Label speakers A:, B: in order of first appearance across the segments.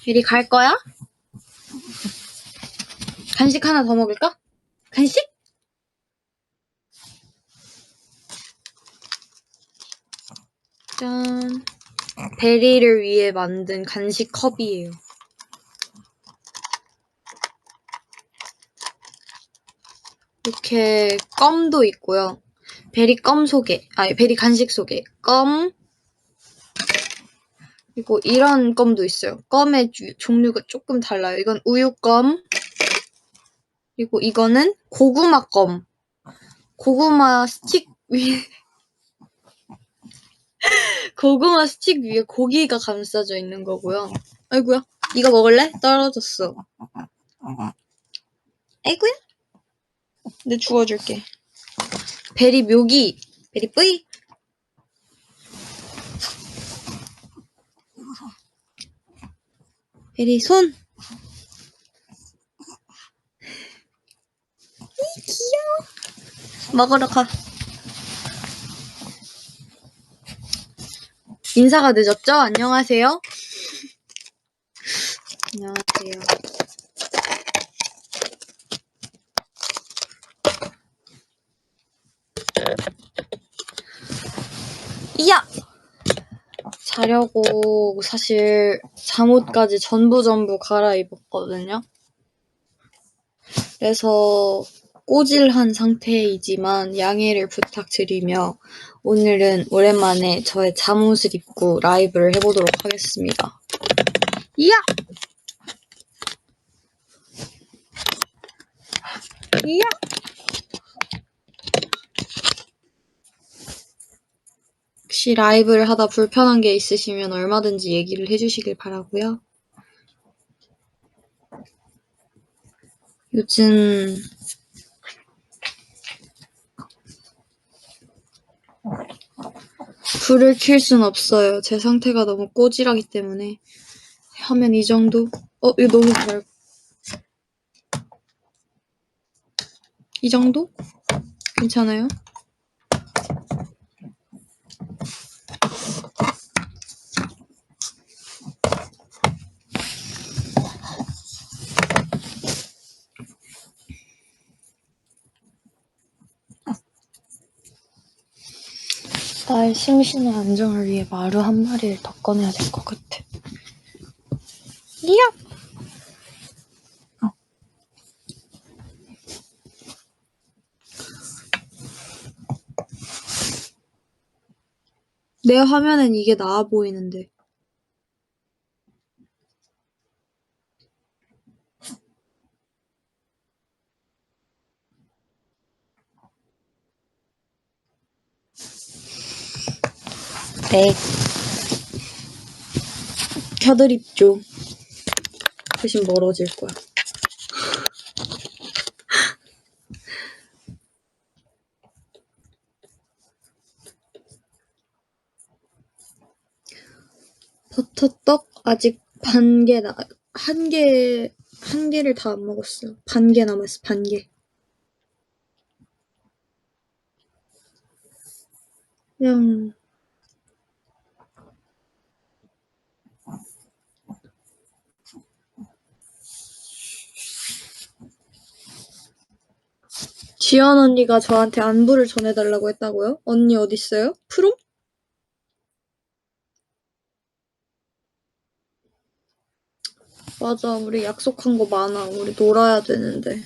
A: 베리 갈 거야? 간식 하나 더 먹을까? 간식? 짠. 베리를 위해 만든 간식 컵이에요. 이렇게 껌도 있고요. 베리 간식 속에 껌, 그리고 이런 껌도 있어요. 껌의 종류가 조금 달라요. 이건 우유껌, 그리고 이거는 고구마 껌. 고구마 스틱 위에 고구마 스틱 위에 고기가 감싸져 있는 거고요. 아이고야, 이거 먹을래? 떨어졌어. 아이고야. 내 주워줄게. 베리 묘기, 베리 뿌이. 베리 손. 귀여워. 먹으러 가. 인사가 늦었죠? 안녕하세요. 안녕하세요. 이야! 자려고 사실 잠옷까지 전부 갈아입었거든요. 그래서 꼬질한 상태이지만 양해를 부탁드리며 오늘은 오랜만에 저의 잠옷을 입고 라이브를 해보도록 하겠습니다. 이야! 이야! 혹시 라이브를 하다 불편한 게 있으시면 얼마든지 얘기를 해주시길 바라고요. 요즘 불을 켤 순 없어요. 제 상태가 너무 꼬질하기 때문에. 하면 이 정도? 이거 너무 잘. 이 정도? 괜찮아요? 나의 심신의 안정을 위해 마루 한 마리를 더 꺼내야 될 것 같아. 이야! 내 화면엔 이게 나아 보이는데. 네. 켜드립죠. 대신 멀어질 거야. 버터떡 아직 한 개를 다 안 먹었어요. 반 개 남았어, 반 개. 그냥 지연 언니가 저한테 안부를 전해달라고 했다고요? 언니 어딨어요? 프롬? 맞아, 우리 약속한 거 많아. 우리 놀아야 되는데.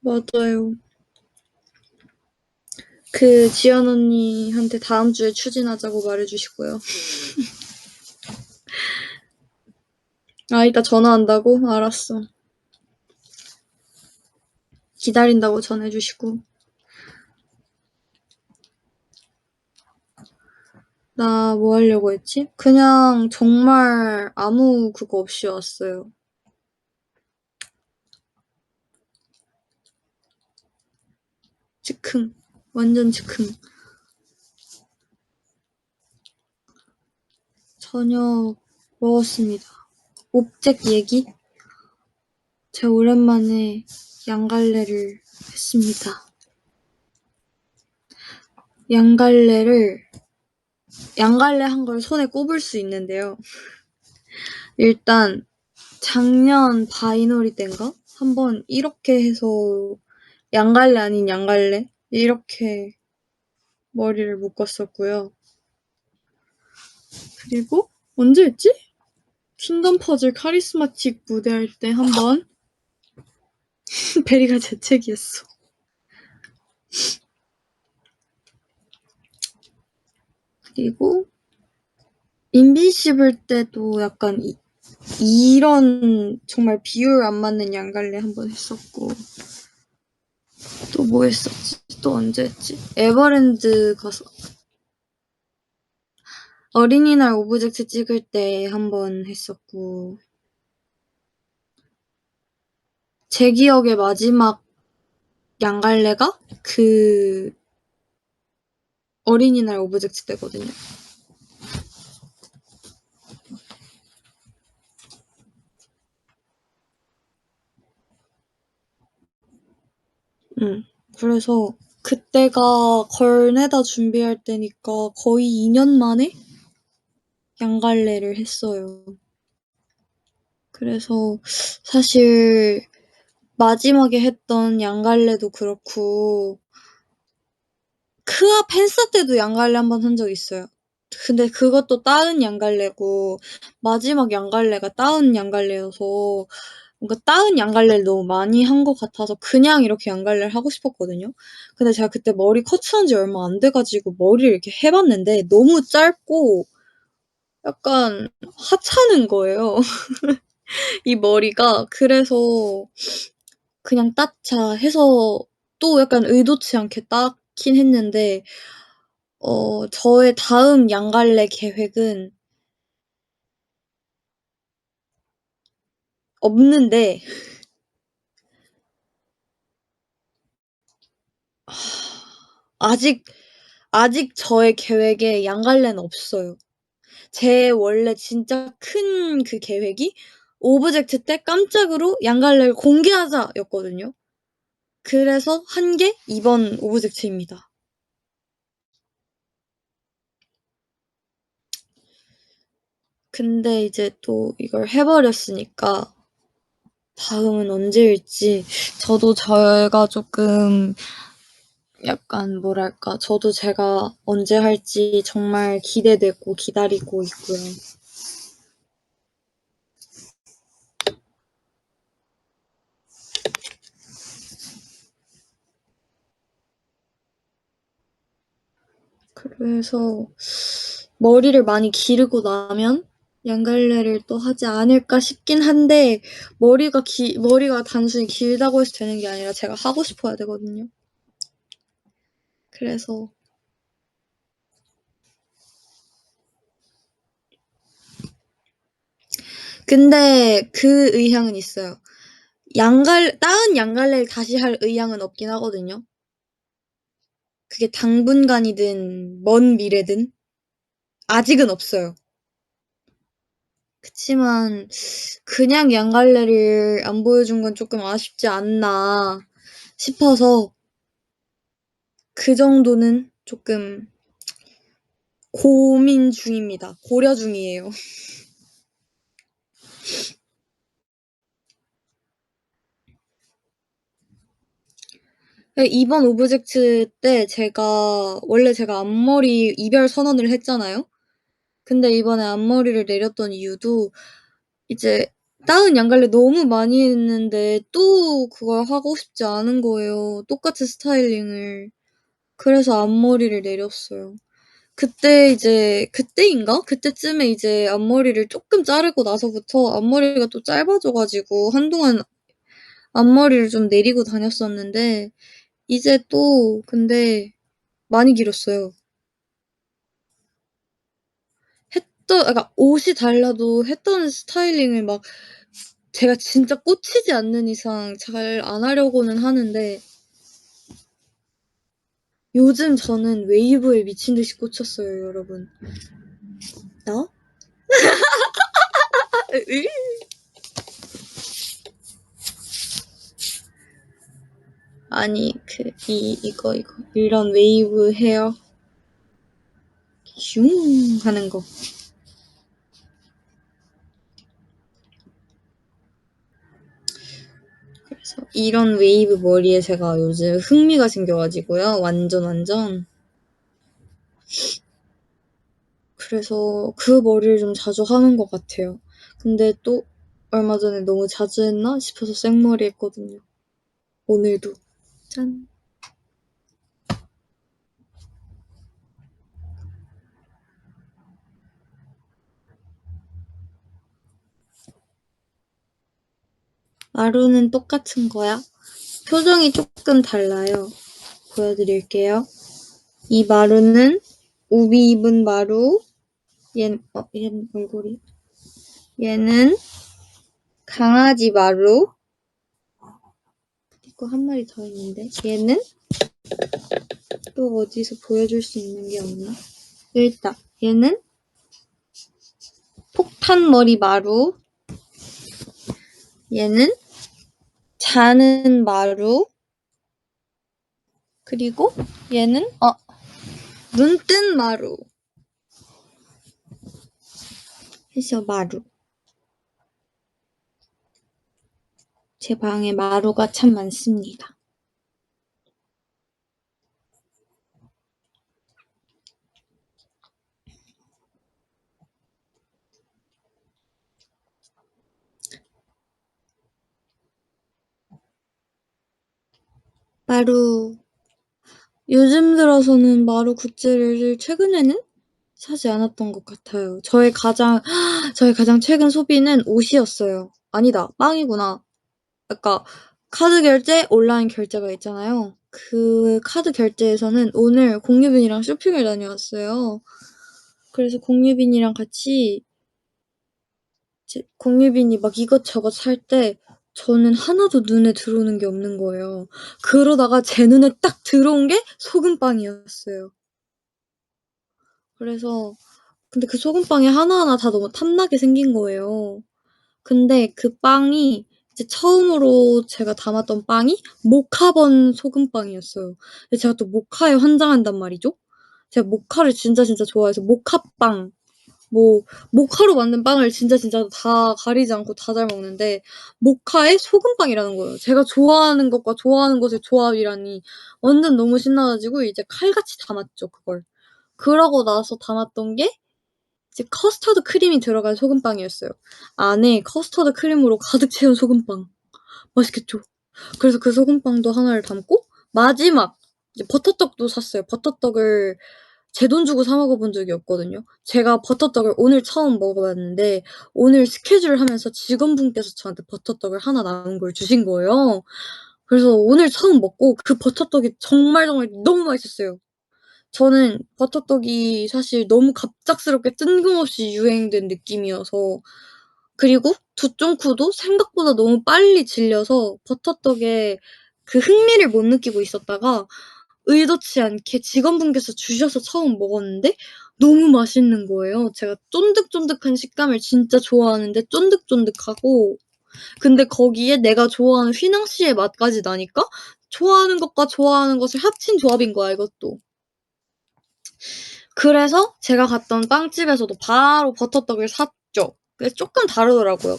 A: 맞아요. 지연 언니한테 다음 주에 추진하자고 말해주시고요. 이따 전화한다고? 알았어. 기다린다고 전해주시고. 나 뭐 하려고 했지? 그냥 정말 아무 그거 없이 왔어요. 즉흥. 완전 즉흥. 저녁 먹었습니다. 옵젝 얘기? 제가 오랜만에 양갈래를 했습니다. 양갈래 한 걸 손에 꼽을 수 있는데요. 일단 작년 바이너리 땐가? 한번 이렇게 해서 양갈래 아닌 양갈래? 이렇게 머리를 묶었었고요. 그리고 언제였지? 킹덤 퍼즐 카리스마틱 무대할 때 한번 베리가 재채기했어. 그리고 인비시블 때도 약간 이런 정말 비율 안 맞는 양갈래 한번 했었고, 또 뭐 했었지? 또 언제 했지? 에버랜드 가서 어린이날 오브젝트 찍을 때 한번 했었고, 제 기억에 마지막 양갈래가 그 어린이날 오브젝트 때거든요. 그래서 그때가 걸네다 준비할 때니까 거의 2년 만에 양갈래를 했어요. 그래서 사실 마지막에 했던 양갈래도 그렇고, 크아 팬싸 때도 양갈래 한번 한 적 있어요. 근데 그것도 따은 양갈래고, 마지막 양갈래가 따은 양갈래여서 뭔가 따은 양갈래를 너무 많이 한 것 같아서 그냥 이렇게 양갈래를 하고 싶었거든요. 근데 제가 그때 머리 커트한 지 얼마 안 돼가지고 머리를 이렇게 해봤는데 너무 짧고 약간 하찮은 거예요. 이 머리가. 그래서 그냥 따자 해서 또 약간 의도치 않게 따긴 했는데, 저의 다음 양갈래 계획은 없는데, 아직, 아직 저의 계획에 양갈래는 없어요. 제 원래 진짜 큰 그 계획이 오브젝트 때 깜짝으로 양갈래를 공개하자 였거든요. 그래서 한 게 이번 오브젝트입니다. 근데 이제 또 이걸 해버렸으니까 다음은 언제일지 저도 제가 조금 약간 뭐랄까, 저도 제가 언제 할지 정말 기대되고 기다리고 있고요. 그래서 머리를 많이 기르고 나면 양갈래를 또 하지 않을까 싶긴 한데, 머리가 단순히 길다고 해서 되는 게 아니라 제가 하고 싶어야 되거든요. 그래서 근데 그 의향은 있어요. 따은 양갈래를 다시 할 의향은 없긴 하거든요. 그게 당분간이든 먼 미래든 아직은 없어요. 그치만 그냥 양갈래를 안 보여준 건 조금 아쉽지 않나 싶어서 그 정도는 조금 고민 중입니다. 고려 중이에요. 이번 오브젝트 때 원래 제가 앞머리 이별 선언을 했잖아요. 근데 이번에 앞머리를 내렸던 이유도 이제 따은 양갈래 너무 많이 했는데 또 그걸 하고 싶지 않은 거예요. 똑같은 스타일링을. 그래서 앞머리를 내렸어요. 그때인가? 그때쯤에 이제 앞머리를 조금 자르고 나서부터 앞머리가 또 짧아져 가지고 한동안 앞머리를 좀 내리고 다녔었는데, 이제 또 근데 많이 길었어요. 그러니까 옷이 달라도 했던 스타일링을 막 제가 진짜 꽂히지 않는 이상 잘 안 하려고는 하는데, 요즘 저는 웨이브에 미친 듯이 꽂혔어요, 여러분. 나? 으? 아니 이거 이런 웨이브 헤어 슝 하는 거. 그래서 이런 웨이브 머리에 제가 요즘 흥미가 생겨가지고요. 완전. 그래서 그 머리를 좀 자주 하는 것 같아요. 근데 또 얼마 전에 너무 자주 했나 싶어서 생머리 했거든요. 오늘도. 짠. 마루는 똑같은 거야? 표정이 조금 달라요. 보여드릴게요. 이 마루는 우비 입은 마루. 얘는 얼굴이. 얘는 강아지 마루. 이거 한 마리 더 있는데. 얘는 또 어디서 보여줄 수 있는 게 없나? 일단 얘는 폭탄머리 마루. 얘는 자는 마루. 그리고 얘는 눈뜬 마루. 해서 마루. 제 방에 마루가 참 많습니다. 마루. 요즘 들어서는 마루 굿즈를 최근에는 사지 않았던 것 같아요. 저의 가장 최근 소비는 옷이었어요. 아니다, 빵이구나. 그러니까 카드 결제, 온라인 결제가 있잖아요. 그 카드 결제에서는 오늘 공유빈이랑 쇼핑을 다녀왔어요. 그래서 공유빈이랑 같이 공유빈이 막 이것저것 살 때 저는 하나도 눈에 들어오는 게 없는 거예요. 그러다가 제 눈에 딱 들어온 게 소금빵이었어요. 그래서 근데 그 소금빵이 하나하나 다 너무 탐나게 생긴 거예요. 근데 그 빵이 이제 처음으로 제가 담았던 빵이 모카번 소금빵이었어요. 근데 제가 또 모카에 환장한단 말이죠. 제가 모카를 진짜 좋아해서 모카빵, 뭐 모카로 만든 빵을 진짜 다 가리지 않고 다 잘 먹는데 모카에 소금빵이라는 거예요. 제가 좋아하는 것과 좋아하는 것의 조합이라니 완전 너무 신나가지고 이제 칼같이 담았죠, 그걸. 그러고 나서 담았던 게 이제 커스터드 크림이 들어간 소금빵이었어요. 안에 커스터드 크림으로 가득 채운 소금빵. 맛있겠죠? 그래서 그 소금빵도 하나를 담고 마지막 이제 버터떡도 샀어요. 버터떡을 제 돈 주고 사 먹어본 적이 없거든요. 제가 버터떡을 오늘 처음 먹어봤는데 오늘 스케줄을 하면서 직원분께서 저한테 버터떡을 하나 남은 걸 주신 거예요. 그래서 오늘 처음 먹고 그 버터떡이 정말 너무 맛있었어요. 저는 버터떡이 사실 너무 갑작스럽게 뜬금없이 유행된 느낌이어서 그리고 두쫑쿠도 생각보다 너무 빨리 질려서 버터떡에 그 흥미를 못 느끼고 있었다가 의도치 않게 직원분께서 주셔서 처음 먹었는데 너무 맛있는 거예요. 제가 쫀득쫀득한 식감을 진짜 좋아하는데 쫀득쫀득하고 근데 거기에 내가 좋아하는 휘낭시의 맛까지 나니까 좋아하는 것과 좋아하는 것을 합친 조합인 거야, 이것도. 그래서 제가 갔던 빵집에서도 바로 버터떡을 샀죠. 그게 쪼끔 다르더라고요.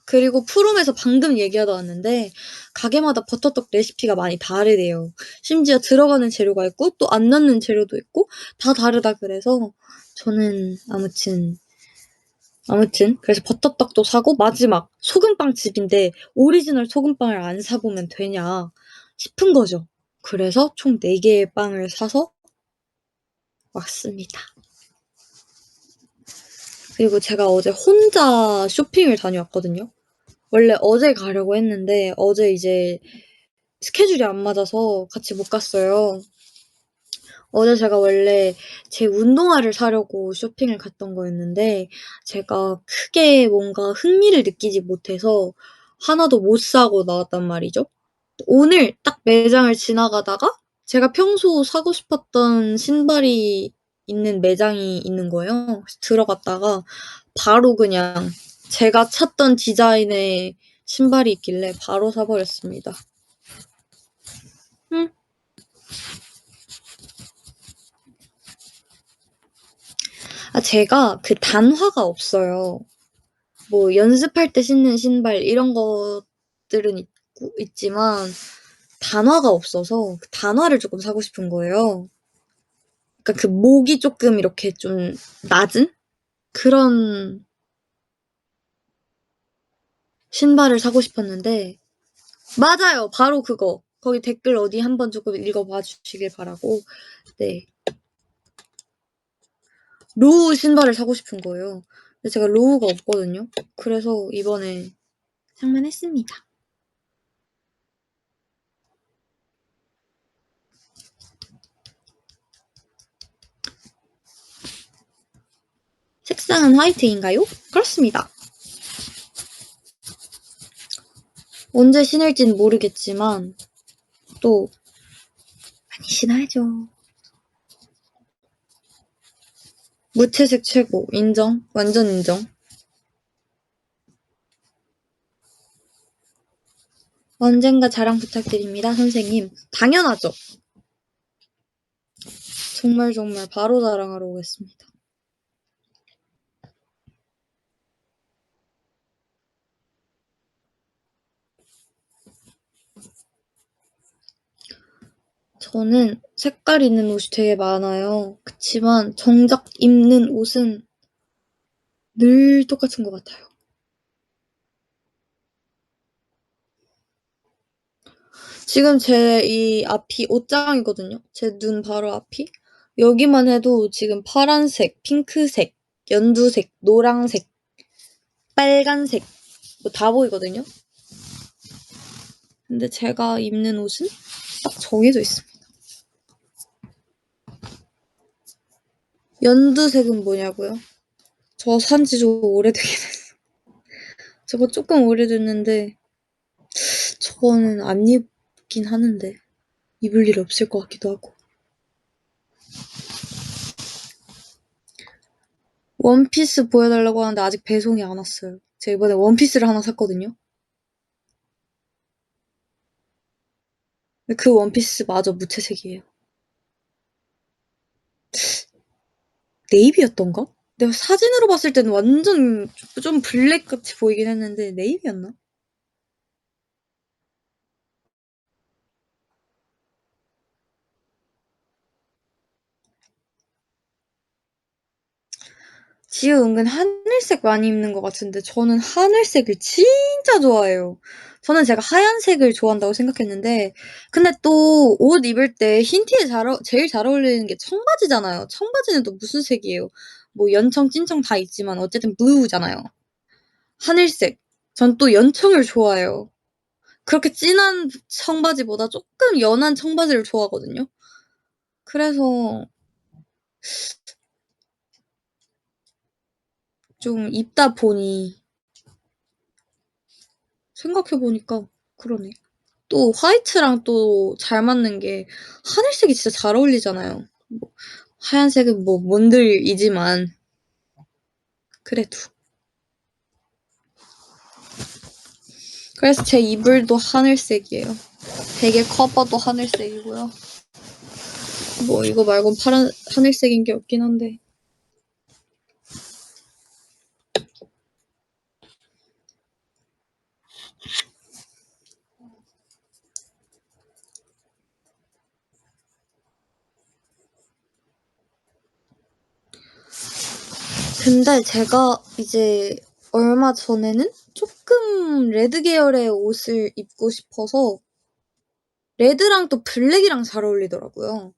A: 그리고 푸름에서 방금 얘기하다 왔는데 가게마다 버터떡 레시피가 많이 다르대요. 심지어 들어가는 재료가 있고 또 안 넣는 재료도 있고 다 다르다 그래서 저는 아무튼 그래서 버터떡도 사고 마지막 소금빵 집인데 오리지널 소금빵을 안 사보면 되냐 싶은 거죠. 그래서 총 4개의 빵을 사서 왔습니다. 그리고 제가 어제 혼자 쇼핑을 다녀왔거든요. 원래 어제 가려고 했는데 어제 이제 스케줄이 안 맞아서 같이 못 갔어요. 어제 제가 원래 제 운동화를 사려고 쇼핑을 갔던 거였는데 제가 크게 뭔가 흥미를 느끼지 못해서 하나도 못 사고 나왔단 말이죠. 오늘 딱 매장을 지나가다가 제가 평소 사고 싶었던 신발이 있는 매장이 있는 거예요. 그래서 들어갔다가 바로 그냥 제가 찾던 디자인의 신발이 있길래 바로 사 버렸습니다. 제가 그 단화가 없어요. 뭐 연습할 때 신는 신발 이런 것들은 있지만 단화가 없어서 그 단화를 조금 사고 싶은 거예요. 그러니까 그 목이 조금 이렇게 좀 낮은 그런 신발을 사고 싶었는데 맞아요. 바로 그거. 거기 댓글 어디 한번 조금 읽어봐 주시길 바라고. 네. 로우 신발을 사고 싶은 거예요. 근데 제가 로우가 없거든요. 그래서 이번에 장만했습니다. 색상은 화이트인가요? 그렇습니다. 언제 신을진 모르겠지만 또 많이 신어야죠. 무채색 최고. 인정. 완전 인정. 언젠가 자랑 부탁드립니다, 선생님. 당연하죠. 정말 정말 바로 자랑하러 오겠습니다. 저는 색깔 있는 옷이 되게 많아요. 그치만 정작 입는 옷은 늘 똑같은 것 같아요. 지금 제 이 앞이 옷장이거든요. 제 눈 바로 앞이. 여기만 해도 지금 파란색, 핑크색, 연두색, 노랑색, 빨간색 뭐 다 보이거든요. 근데 제가 입는 옷은 딱 정해져 있습니다. 연두색은 뭐냐고요? 저 산지 좀 오래되긴 했어요. 저거 조금 오래됐는데 저거는 안 입긴 하는데 입을 일 없을 것 같기도 하고. 원피스 보여달라고 하는데 아직 배송이 안 왔어요. 제가 이번에 원피스를 하나 샀거든요. 근데 그 원피스마저 무채색이에요. 네이비였던가? 내가 사진으로 봤을 때는 완전 좀 블랙같이 보이긴 했는데 네이비였나? 지우 은근 하늘색 많이 입는 것 같은데 저는 하늘색을 진짜 좋아해요. 저는 제가 하얀색을 좋아한다고 생각했는데 근데 또 옷 입을 때 흰 티에 제일 잘 어울리는 게 청바지잖아요. 청바지는 또 무슨 색이에요? 뭐 연청, 찐청 다 있지만 어쨌든 블루잖아요. 하늘색. 전 또 연청을 좋아해요. 그렇게 진한 청바지보다 조금 연한 청바지를 좋아하거든요. 그래서 좀 입다 보니 생각해 보니까 그러네. 또 화이트랑 또 잘 맞는 게 하늘색이 진짜 잘 어울리잖아요. 뭐 하얀색은 뭐 몬들이지만 그래도. 그래서 제 이불도 하늘색이에요. 베개 커버도 하늘색이고요. 뭐 이거 말곤 파란 하늘색인 게 없긴 한데. 근데 제가 이제 얼마 전에는 조금 레드 계열의 옷을 입고 싶어서 레드랑 또 블랙이랑 잘 어울리더라고요.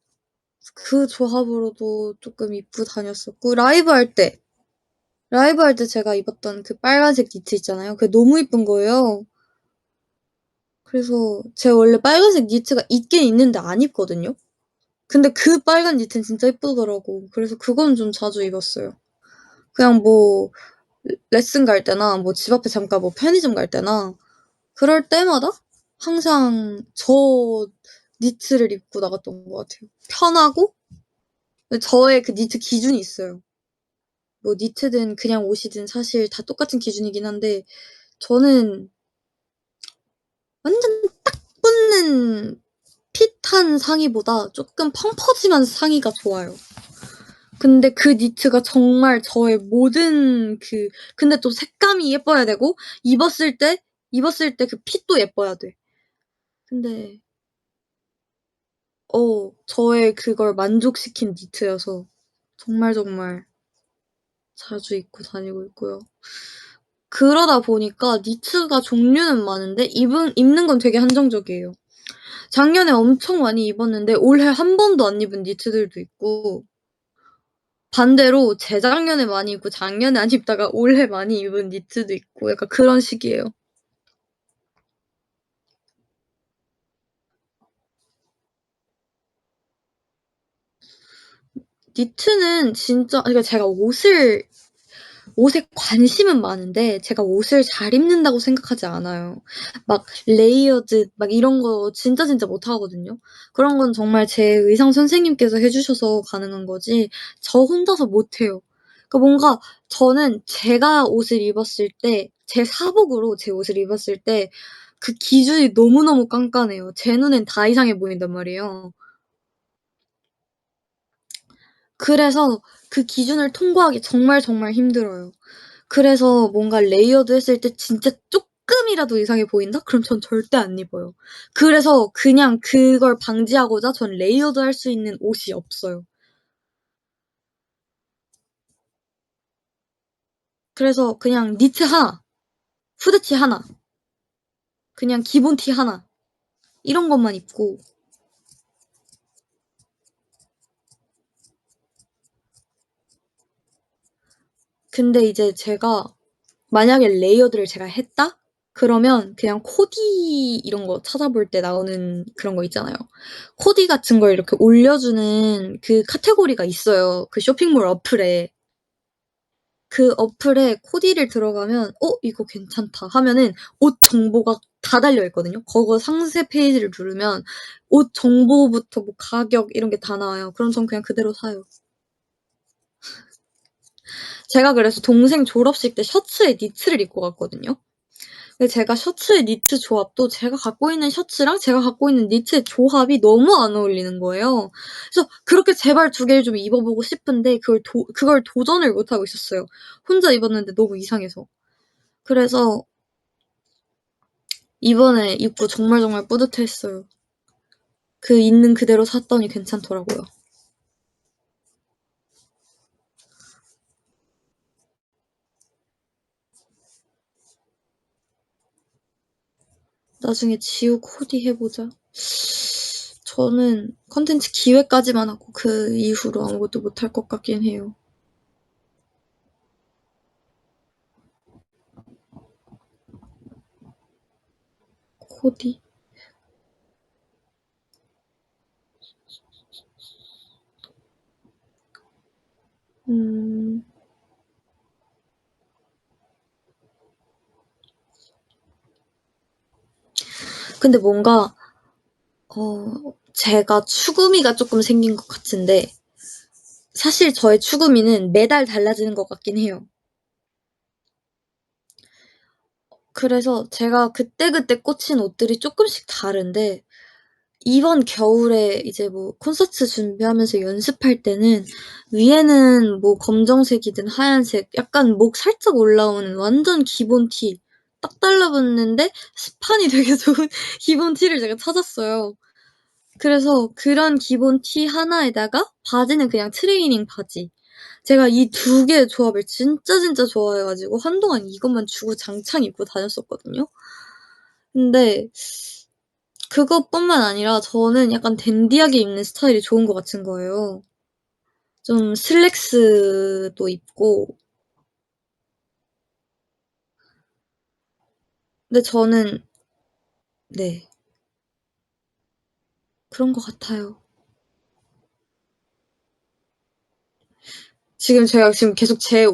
A: 그 조합으로도 조금 입고 다녔었고 라이브 할 때 제가 입었던 그 빨간색 니트 있잖아요. 그게 너무 이쁜 거예요. 그래서 제가 원래 빨간색 니트가 있긴 있는데 안 입거든요. 근데 그 빨간 니트는 진짜 이쁘더라고. 그래서 그건 좀 자주 입었어요. 그냥 뭐 레슨 갈 때나 뭐 집 앞에 잠깐 뭐 편의점 갈 때나 그럴 때마다 항상 저 니트를 입고 나갔던 것 같아요. 편하고 저의 그 니트 기준이 있어요. 뭐 니트든 그냥 옷이든 사실 다 똑같은 기준이긴 한데 저는 완전 딱 붙는 핏한 상의보다 쪼끔 펑퍼짐한 상의가 좋아요. 근데 그 니트가 정말 저의 모든 근데 또 색감이 예뻐야 되고 입었을 때 그 핏도 예뻐야 돼. 근데 저의 그걸 만족시킨 니트여서 정말 자주 입고 다니고 있고요. 그러다 보니까 니트가 종류는 많은데 입는 건 되게 한정적이에요. 작년에 엄청 많이 입었는데 올해 한 번도 안 입은 니트들도 있고, 반대로 재작년에 많이 입고 작년에 안 입다가 올해 많이 입은 니트도 있고 약간 그런 식이에요. 니트는 진짜 그러니까 제가 옷에 관심은 많은데 제가 옷을 잘 입는다고 생각하지 않아요. 막 레이어드 막 이런 거 진짜 못하거든요. 그런 건 정말 제 의상 선생님께서 해 주셔서 가능한 거지 저 혼자서 못해요. 그러니까 뭔가 저는 제가 옷을 입었을 때 제 사복으로 제 옷을 입었을 때 그 기준이 너무너무 깐깐해요. 제 눈엔 다 이상해 보인단 말이에요. 그래서 그 기준을 통과하기 정말 힘들어요. 그래서 뭔가 레이어드 했을 때 진짜 쪼끔이라도 이상해 보인다? 그럼 전 절대 안 입어요. 그래서 그냥 그걸 방지하고자 전 레이어드 할 수 있는 옷이 없어요. 그래서 그냥 니트 하나, 후드티 하나, 그냥 기본 티 하나 이런 것만 입고. 근데 이제 제가 만약에 레이어드를 제가 했다? 그러면 그냥 코디 이런 거 찾아볼 때 나오는 그런 거 있잖아요. 코디 같은 걸 이렇게 올려주는 그 카테고리가 있어요, 그 쇼핑몰 어플에. 그 어플에 코디를 들어가면 '어 이거 괜찮다.' 하면은 옷 정보가 다 달려 있거든요. 그거 상세 페이지를 누르면 옷 정보부터 뭐 가격 이런 게 다 나와요. 그럼 전 그냥 그대로 사요. 제가 그래서 동생 졸업식 때 셔츠에 니트를 입고 갔거든요. 근데 제가 셔츠에 니트 조합도 제가 갖고 있는 셔츠랑 제가 갖고 있는 니트의 조합이 너무 안 어울리는 거예요. 그래서 그렇게 제발 두 개를 좀 입어 보고 싶은데 그걸 도전을 못 하고 있었어요. 혼자 입었는데 너무 이상해서. 그래서 이번에 입고 정말 뿌듯했어요. 그 있는 그대로 샀더니 괜찮더라고요. 나중에 지우 코디 해 보자. 저는 콘텐츠 기획까지만 하고 그 이후로 아무것도 못할 것 같긴 해요. 코디. 음. 근데 뭔가 제가 추구미가 쪼끔 생긴 것 같은데 사실 저의 추구미는 매달 달라지는 것 같긴 해요. 그래서 제가 그때그때 꽂힌 옷들이 쪼끔씩 다른데 이번 겨울에 이제 뭐 콘서트 준비하면서 연습할 때는 위에는 뭐 검정색이든 하얀색 약간 목 살짝 올라오는 완전 기본 티 딱 달라붙는데 스판이 되게 좋은 기본 티를 제가 찾았어요. 그래서 그런 기본 티 하나에다가 바지는 그냥 트레이닝 바지. 제가 이 두 개의 조합을 진짜 좋아해 가지고 한동안 이것만 주구장창 입고 다녔었거든요. 근데 그것뿐만 아니라 저는 약간 댄디하게 입는 스타일이 좋은 것 같은 거예요. 좀 슬랙스도 입고. 근데 저는 네. 그런 것 같아요. 제가 지금 계속 제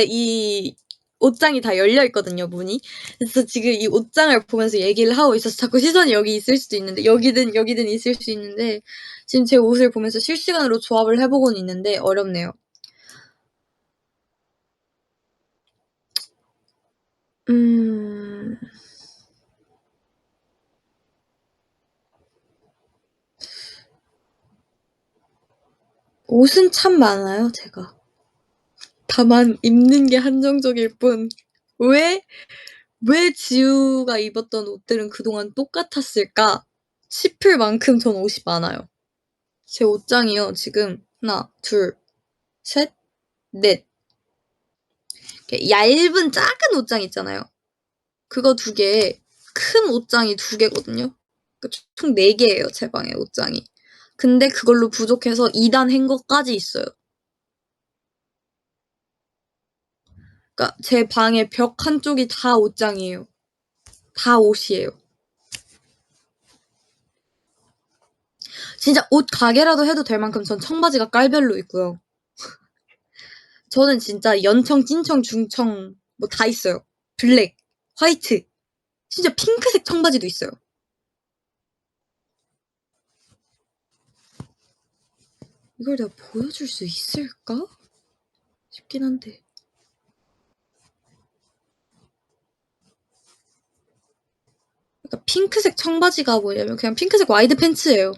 A: 이 옷장이 다 열려 있거든요, 문이. 그래서 지금 이 옷장을 보면서 얘기를 하고 있어서 자꾸 시선이 여기 있을 수도 있는데 여기든 있을 수 있는데 지금 제 옷을 보면서 실시간으로 조합을 해 보고는 있는데 어렵네요. 음. 옷은 참 많아요 제가. 다만 입는 게 한정적일 뿐. 왜 왜 지우가 입었던 옷들은 그동안 똑같았을까 싶을 만큼 전 옷이 많아요. 제 옷장이요 지금 하나 둘 셋 넷 이렇게 얇은 작은 옷장 있잖아요. 그거 두 개, 큰 옷장이 두 개거든요. 그러니까 총 4 개예요 제 방에 옷장이. 근데 그걸로 부족해서 2단 행거까지 있어요. 그러니까 제 방의 벽 한쪽이 다 옷장이에요. 다 옷이에요. 진짜 옷 가게라도 해도 될 만큼 전 청바지가 깔별로 있고요. 저는 진짜 연청, 찐청, 중청 뭐 다 있어요. 블랙, 화이트, 심지어 핑크색 청바지도 있어요. 이걸 내가 보여줄 수 있을까 싶긴 한데. 그러니까 핑크색 청바지가 뭐냐면 그냥 핑크색 와이드 팬츠예요.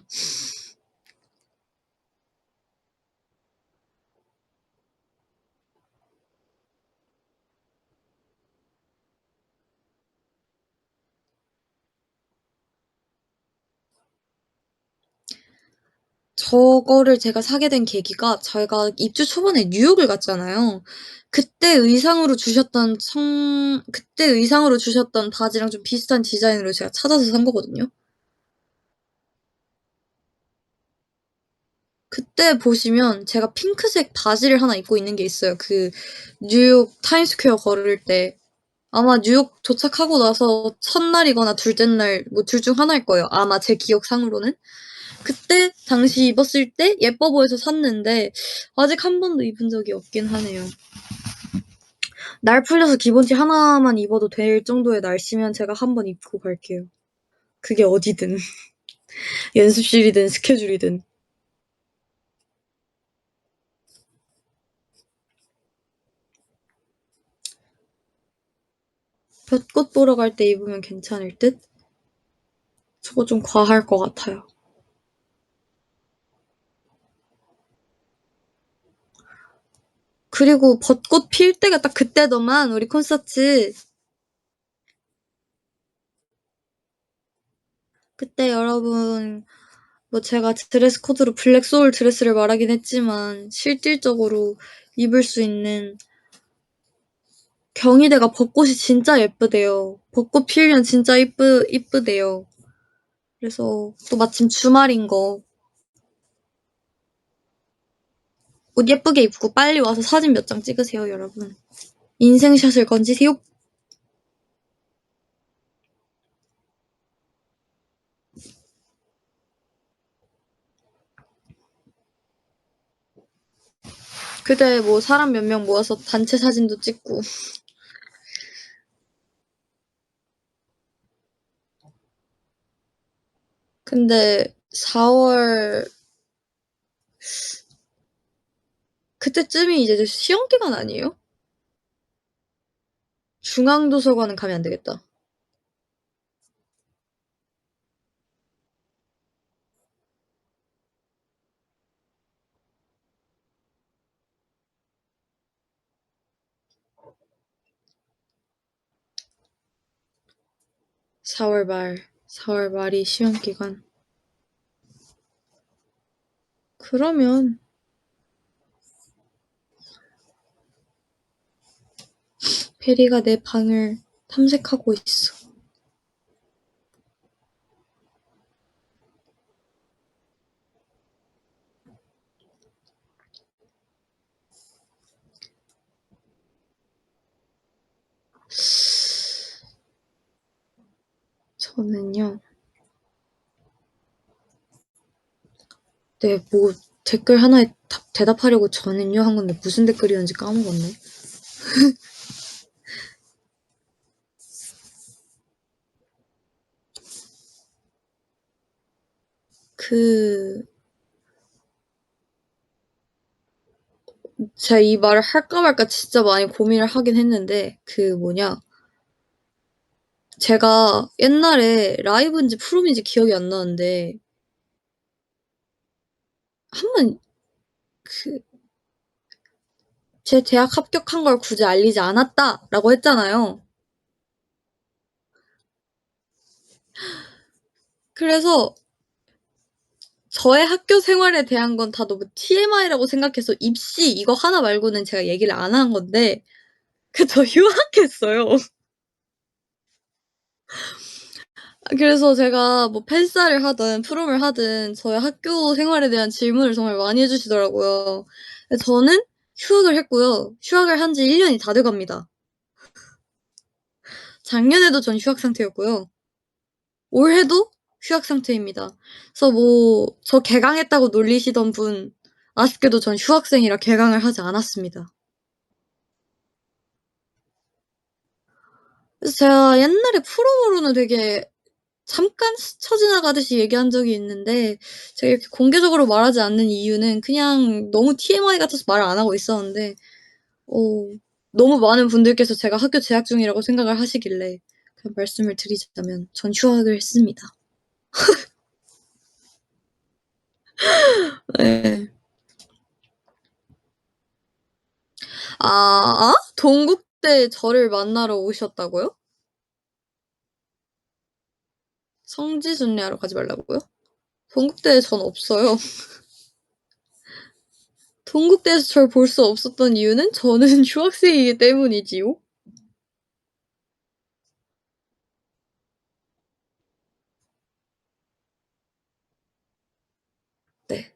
A: 저거를 제가 사게 된 계기가 제가 입주 초반에 뉴욕을 갔잖아요. 그때 의상으로 주셨던 바지랑 좀 비슷한 디자인으로 제가 찾아서 산 거거든요. 그때 보시면 제가 핑크색 바지를 하나 입고 있는 게 있어요. 그 뉴욕 타임스퀘어 걸을 때 아마 뉴욕 도착하고 나서 첫날이거나 둘째 날 뭐 둘 중 하나일 거예요, 아마 제 기억상으로는. 그때 당시 입었을 때 예뻐 보여서 샀는데 아직 한 번도 입은 적이 없긴 하네요. 날 풀려서 기본티 하나만 입어도 될 정도의 날씨면 제가 한 번 입고 갈게요. 그게 어디든. 연습실이든 스케줄이든. 벚꽃 보러 갈 때 입으면 괜찮을 듯? 저거 좀 과할 것 같아요. 그리고 벚꽃 필 때가 딱 그때더만 우리 콘서트. 그때 여러분 뭐 제가 드레스 코드로 블랙 소울 드레스를 말하긴 했지만 실질적으로 입을 수 있는 경희대가 벚꽃이 진짜 예쁘대요. 벚꽃 피면 진짜 이쁘대요. 그래서 또 마침 주말인 거 옷 예쁘게 입고 빨리 와서 사진 몇 장 찍으세요, 여러분. 인생샷을 건지세요. 그때 뭐 사람 몇 명 모아서 단체 사진도 찍고. 근데 4월 그때쯤이 이제 시험 기간 아니에요? 중앙도서관은 가면 안 되겠다. 4월 말, 4월 말이 시험 기간. 그러면 페리가 내 방을 탐색하고 있어. 저는요. 네, 뭐 댓글 하나에 대답하려고 "저는요." 한 건데 무슨 댓글이었는지 까먹었네. 그 제가 이 말을 할까 말까 진짜 많이 고민을 하긴 했는데 그 뭐냐 제가 옛날에 라이브인지 프롬인지 기억이 안 나는데 한번 그 "제 대학 합격한 걸 굳이 알리지 않았다."라고 했잖아요. 그래서 저의 학교 생활에 대한 건 다 너무 TMI라고 생각해서 입시 이거 하나 말고는 제가 얘기를 안 한 건데 저 휴학했어요. 그래서 제가 뭐 팬싸를 하든 프롬을 하든 저의 학교 생활에 대한 질문을 정말 많이 해 주시더라고요. 근데 저는 휴학을 했고요. 휴학을 한 지 1 년이 다 돼 갑니다. 작년에도 전 휴학 상태였고요. 올해도 휴학 상태입니다. 그래서 뭐 저 개강했다고 놀리시던 분 아쉽게도 전 휴학생이라 개강을 하지 않았습니다. 그래서 제가 옛날에 프로모로는 되게 잠깐 스쳐 지나가듯이 얘기한 적이 있는데 제가 이렇게 공개적으로 말하지 않는 이유는 그냥 너무 TMI 같아서 말을 안 하고 있었는데 어 너무 많은 분들께서 제가 학교 재학 중이라고 생각을 하시길래 그냥 말씀을 드리자면 전 휴학을 했습니다. 예. 동국대에 저를 만나러 오셨다고요? 성지순례하러 가지 말라고요? 동국대에 전 없어요. 동국대에서 절 볼 수 없었던 이유는 저는 휴학생이기 때문이지요. 네.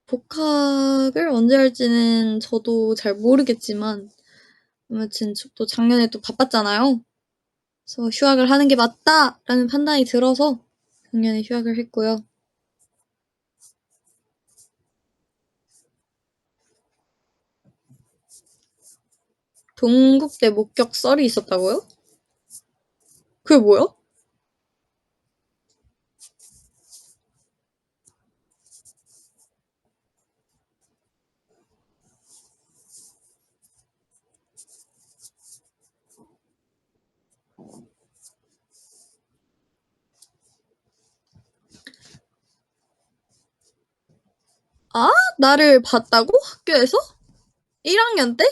A: 복학을 언제 할지는 저도 잘 모르겠지만 아무튼 저 또 작년에 또 바빴잖아요. 그래서 '휴학을 하는 게 맞다.'라는 판단이 들어서 작년에 휴학을 했고요. 동국대 목격 썰이 있었다고요? 그게 뭐야? 아? 나를 봤다고? 학교에서? 1 학년 때?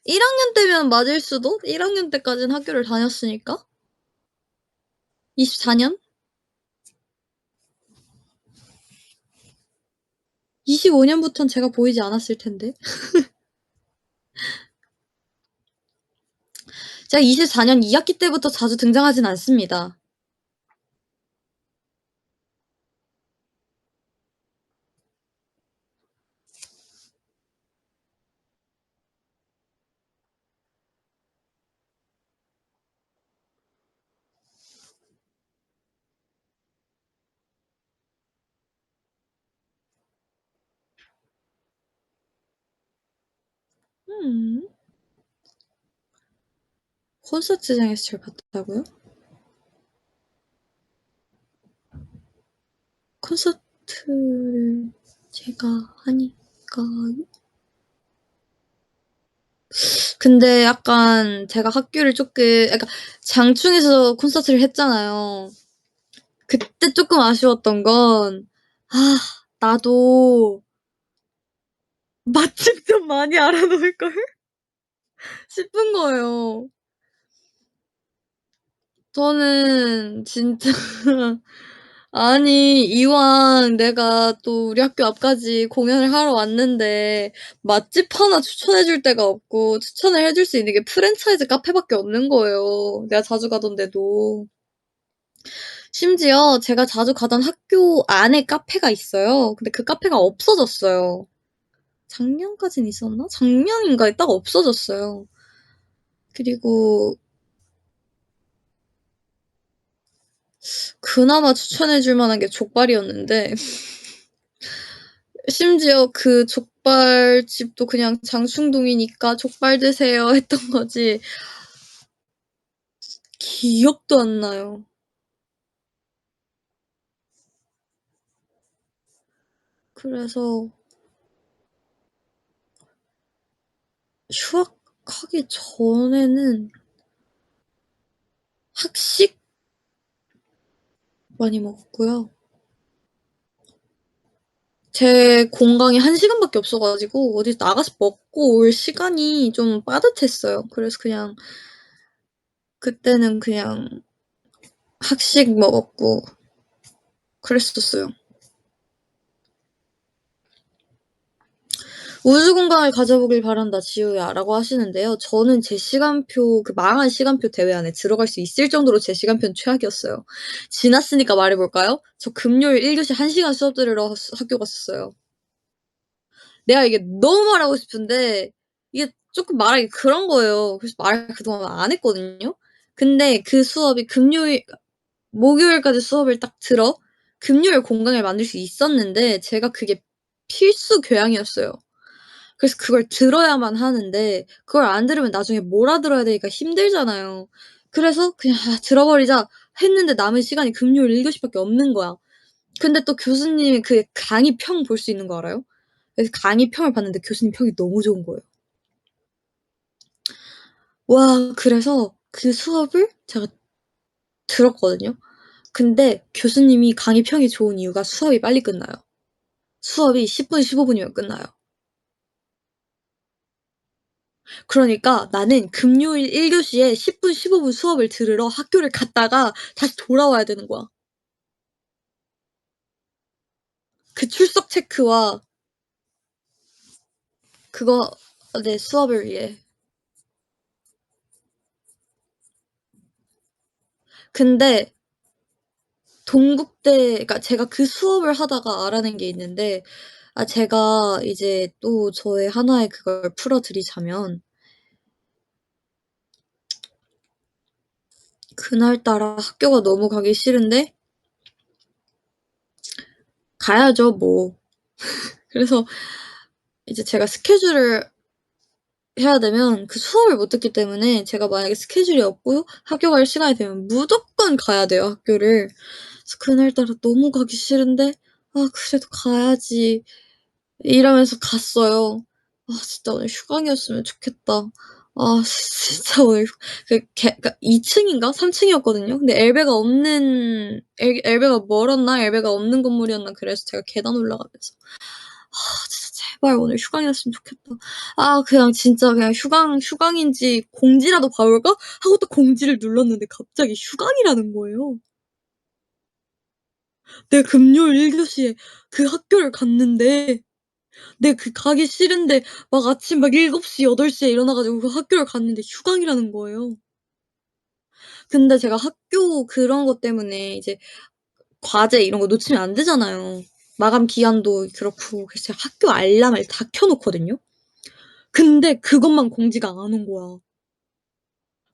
A: 1 학년 때면 맞을 수도? 1 학년 때까지는 학교를 다녔으니까. 24 년? 25 년부턴 제가 보이지 않았을 텐데. 제가 24년 2 학기 때부터 자주 등장하진 않습니다. 음. 콘서트장에서 절 봤다고요? 콘서트를 제가 하니까요? 근데 약간 제가 학교를 쪼끔 약간 장충에서 콘서트를 했잖아요. 그때 쪼끔 아쉬웠던 건 '아 나도 맛집 좀 많이 알아놓을 걸.' 싶은 거예요. 저는 진짜 아니 이왕 내가 또 우리 학교 앞까지 공연을 하러 왔는데 맛집 하나 추천해 줄 데가 없고 추천을 해줄 수 있는 게 프랜차이즈 카페밖에 없는 거예요, 내가 자주 가던 데도. 심지어 제가 자주 가던 학교 안에 카페가 있어요. 근데 그 카페가 없어졌어요. 작년까진 있었나? 작년인가에 딱 없어졌어요. 그리고 그나마 추천해 줄 만한 게 족발이었는데 심지어 그 족발집도 그냥 장충동이니까 "족발 드세요." 했던 거지 기억도 안 나요. 그래서 휴학하기 전에는 학식 많이 먹었고요. 제 공강이 1 시간밖에 없어 가지고 어디 나가서 먹고 올 시간이 좀 빠듯했어요. 그래서 그냥 그때는 그냥 학식 먹었고 그랬었어요. "우주 공간을 가져보길 바란다 지우야."라고 하시는데요. 저는 제 시간표 그 망한 시간표 대회 안에 들어갈 수 있을 정도로 제 시간표는 최악이었어요. 지났으니까 말해 볼까요? 저 금요일 1 교시 1 시간 수업 들으러 학교 갔었어요. 내가 이게 너무 말하고 싶은데 이게 쪼끔 말하기 그런 거예요. 그래서 말을 그동안 안 했거든요. 근데 그 수업이 목요일까지 수업을 딱 들어 금요일 공강을 만들 수 있었는데 제가 그게 필수 교양이었어요. 그래서 그걸 들어야만 하는데 그걸 안 들으면 나중에 몰아들어야 되니까 힘들잖아요. 그래서 그냥 '아 들어 버리자.' 했는데 남은 시간이 금요일 1 교시밖에 없는 거야. 근데 또 교수님이 그 강의 평 볼 수 있는 거 알아요? 그래서 강의 평을 봤는데 교수님 평이 너무 좋은 거예요. 와 그래서 그 수업을 제가 들었거든요. 근데 교수님이 강의 평이 좋은 이유가 수업이 빨리 끝나요. 수업이 10분 15 분이면 끝나요. 그러니까 나는 금요일 1 교시에 10분 15분 수업을 들으러 학교를 갔다가 다시 돌아와야 되는 거야. 그 출석 체크와 그거 네 수업을 위해. 근데 동국대 그러니까 제가 그 수업을 하다가 알아낸 게 있는데 제가 이제 또 저의 하나의 그걸 풀어 드리자면 그날따라 학교가 너무 가기 싫은데 가야죠 뭐. 그래서 이제 제가 스케줄을 해야 되면 그 수업을 못 듣기 때문에 제가 만약에 스케줄이 없고요. 학교 갈 시간이 되면 무조건 가야 돼요 학교를. 그래서 그날따라 너무 가기 싫은데 '아 그래도 가야지.' 이러면서 갔어요. 진짜 오늘 휴강이었으면 좋겠다. 진짜 오늘 그러니까 2 층인가 3 층이었거든요. 근데 엘베가 멀었나 엘베가 없는 건물이었나 그래서 제가 계단 올라가면서 진짜 제발 오늘 휴강이었으면 좋겠다. 그냥 진짜 그냥 휴강인지 공지라도 봐 볼까 하고 또 공지를 눌렀는데 갑자기 휴강이라는 거예요. 내가 금요일 1 교시에 그 학교를 갔는데 내가 가기 싫은데 막 아침 막 7시 8시에 일어나 가지고 그 학교를 갔는데 휴강이라는 거예요. 근데 제가 학교 그런 것 때문에 이제 과제 이런 거 놓치면 안 되잖아요. 마감 기한도 그렇고 그래서 제가 학교 알람을 다 켜 놓거든요. 근데 그것만 공지가 안 온 거야.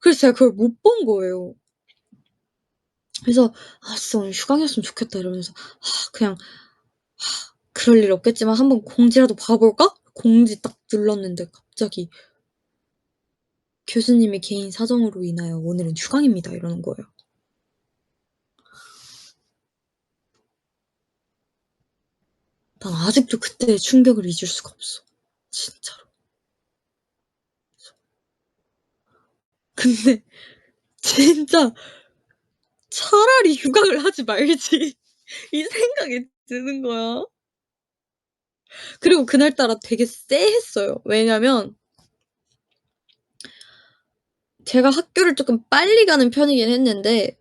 A: 그래서 제가 그걸 못 본 거예요. 그래서 '진짜 오늘 휴강이었으면 좋겠다.' 이러면서 그냥 '그럴 일 없겠지만 한번 공지라도 봐 볼까?' 공지 딱 눌렀는데 갑자기 "교수님의 개인 사정으로 인하여 오늘은 휴강입니다." 이러는 거예요. 난 아직도 그때의 충격을 잊을 수가 없어. 진짜로. 근데 진짜 '차라리 휴강을 하지 말지.' 이 생각이 드는 거야. 그리고 그날따라 되게 쎄했어요. 왜냐면 제가 학교를 쪼끔 빨리 가는 편이긴 했는데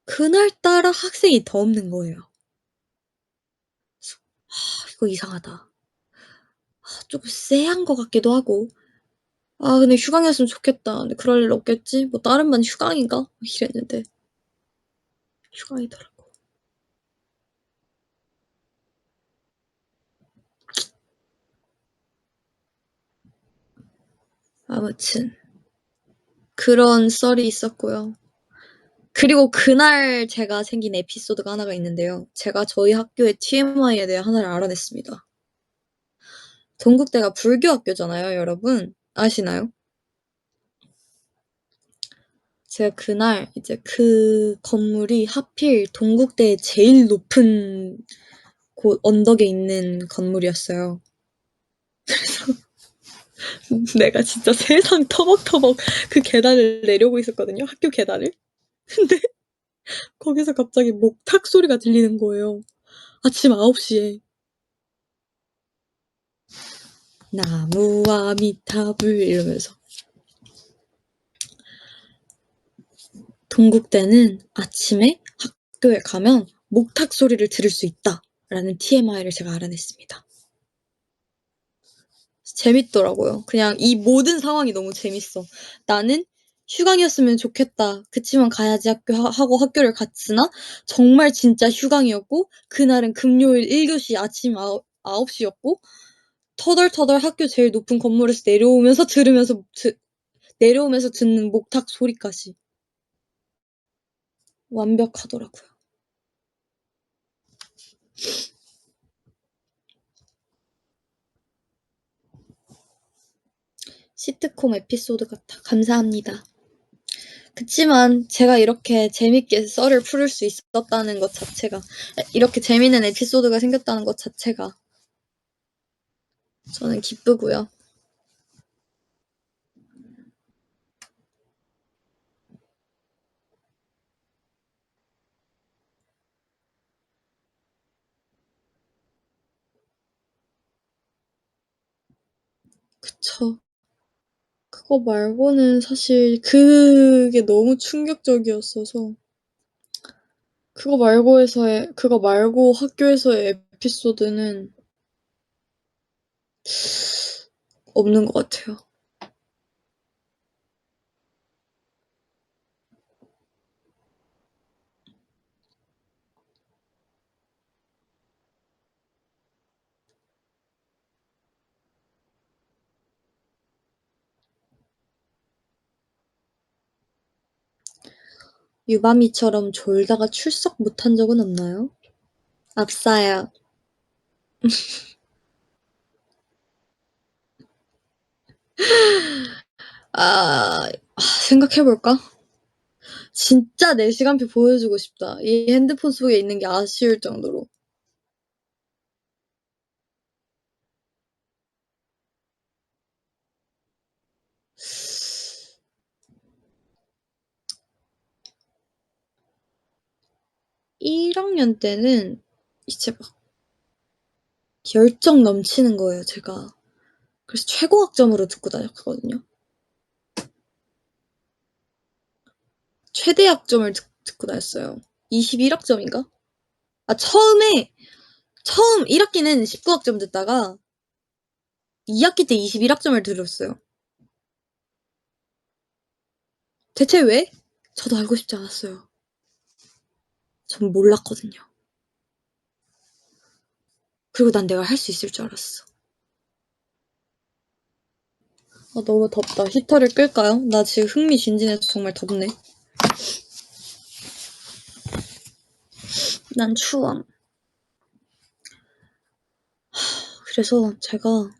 A: 그날따라 학생이 더 없는 거예요. 그래서 '이거 이상하다.' 쪼끔 쎄한 것 같기도 하고 '근데 휴강이었으면 좋겠다. 근데 그럴 일 없겠지. 뭐 다른 반 휴강인가?' 막 이랬는데 휴강이더라고. 아무튼 그런 썰이 있었고요. 그리고 그날 제가 생긴 에피소드가 하나가 있는데요. 제가 저희 학교의 TMI에 대해 하나를 알아냈습니다. 동국대가 불교 학교잖아요 여러분. 아시나요? 제가 그날 이제 그 건물이 하필 동국대의 제일 높은 곳 언덕에 있는 건물이었어요. 내가 진짜 세상 터벅터벅 그 계단을 내려오고 있었거든요, 학교 계단을. 근데 거기서 갑자기 목탁 소리가 들리는 거예요. 아침 9 시에. 나무와 미타불 이러면서. 동국 때는 아침에 학교에 가면 목탁 소리를 들을 수 있다라는 TMI를 제가 알아냈습니다. 재밌더라고요. 그냥 이 모든 상황이 너무 재밌어. 나는 휴강이었으면 좋겠다. 그치만 가야지 하고 학교를 갔으나 정말 진짜 휴강이었고 그날은 금요일 1교시 아침 9시였고 터덜터덜 학교 제일 높은 건물에서 내려오면서 듣는 목탁 소리까지 완벽하더라고요. 시트콤 에피소드 같아. 감사합니다. 그치만 제가 이렇게 재밌게 썰을 풀을 수 있었다는 것 자체가, 이렇게 재밌는 에피소드가 생겼다는 것 자체가 저는 기쁘고요. 그쵸. 그거 말고는 사실 그게 너무 충격적이었어서 그거 말고 학교에서의 에피소드는 없는 것 같아요. 유바미처럼 졸다가 출석 못한 적은 없나요? 없어요. 아, 생각해볼까? 진짜 내 시간표 보여주고 싶다. 이 핸드폰 속에 있는 게 아쉬울 정도로. 1학년 때는 이제 막 열정 넘치는 거예요, 제가. 그래서 최고 학점으로 듣고 다녔거든요. 최대 학점을 듣고 다녔어요. 21학점인가? 아, 처음 1학기는 19학점 듣다가 2학기 때 21학점을 들었어요. 대체 왜? 저도 알고 싶지 않았어요. 전 몰랐거든요. 그리고 난 내가 할 수 있을 줄 알았어. 아, 너무 덥다. 히터를 끌까요? 나 지금 흥미진진해서 정말 덥네. 난 추워. 그래서 제가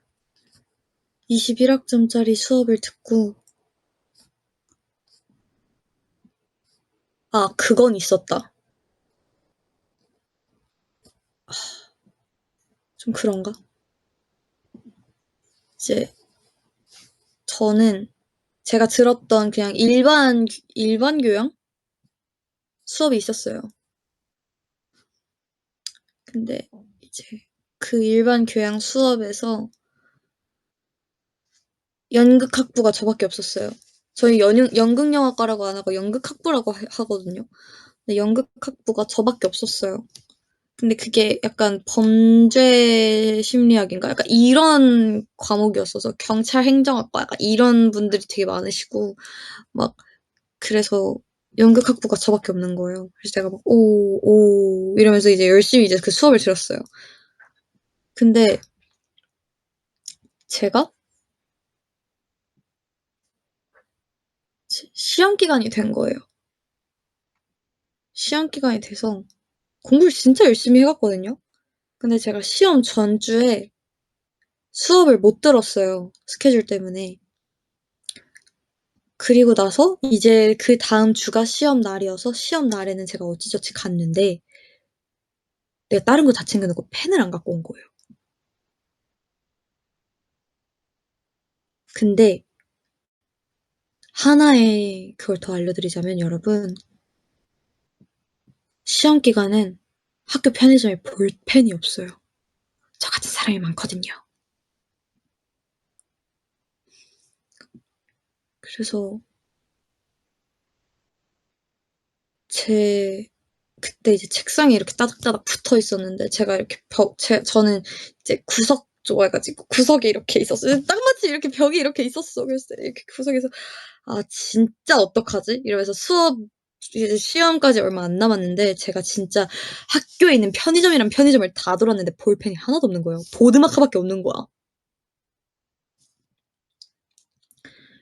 A: 21학점짜리 수업을 듣고, 아, 그건 있었다. 좀 그런가? 이제 저는 제가 들었던 그냥 일반 교양 수업이 있었어요. 근데 이제 그 일반 교양 수업에서 연극학부가 저밖에 없었어요. 저희 연극영화과라고 안 하고 연극학부라고 하거든요. 근데 연극학부가 저밖에 없었어요. 근데 그게 약간 범죄 심리학인가? 약간 이런 과목이었어서 경찰 행정학과 약간 이런 분들이 되게 많으시고 막 그래서 연극학부가 저밖에 없는 거예요. 그래서 제가 막 오, 오 이러면서 이제 열심히 이제 그 수업을 들었어요. 근데 제가 시험 기간이 된 거예요. 시험 기간이 돼서 공부를 진짜 열심히 해갔거든요. 근데 제가 시험 전주에 수업을 못 들었어요. 스케줄 때문에. 그리고 나서 이제 그다음 주가 시험 날이어서 시험 날에는 제가 어찌저찌 갔는데 내가 다른 거 다 챙겨 놓고 펜을 안 갖고 온 거예요. 근데 하나의 그걸 더 알려드리자면 여러분 시험 기간엔 학교 편의점에 볼펜이 없어요. 저 같은 사람이 많거든요. 그래서 제 그때 이제 책상에 이렇게 따닥따닥 붙어 있었는데 제가 이렇게 저는 이제 구석 좋아해 가지고 구석에 이렇게 있었어요. 딱 마치 이렇게 벽이 이렇게 있었어. 그래서 이렇게 구석에서 '아 진짜 어떡하지?' 이러면서 수업 이제 시험까지 얼마 안 남았는데 제가 진짜 학교에 있는 편의점이랑 편의점을 다 돌았는데 볼펜이 하나도 없는 거예요. 보드마커밖에 없는 거야.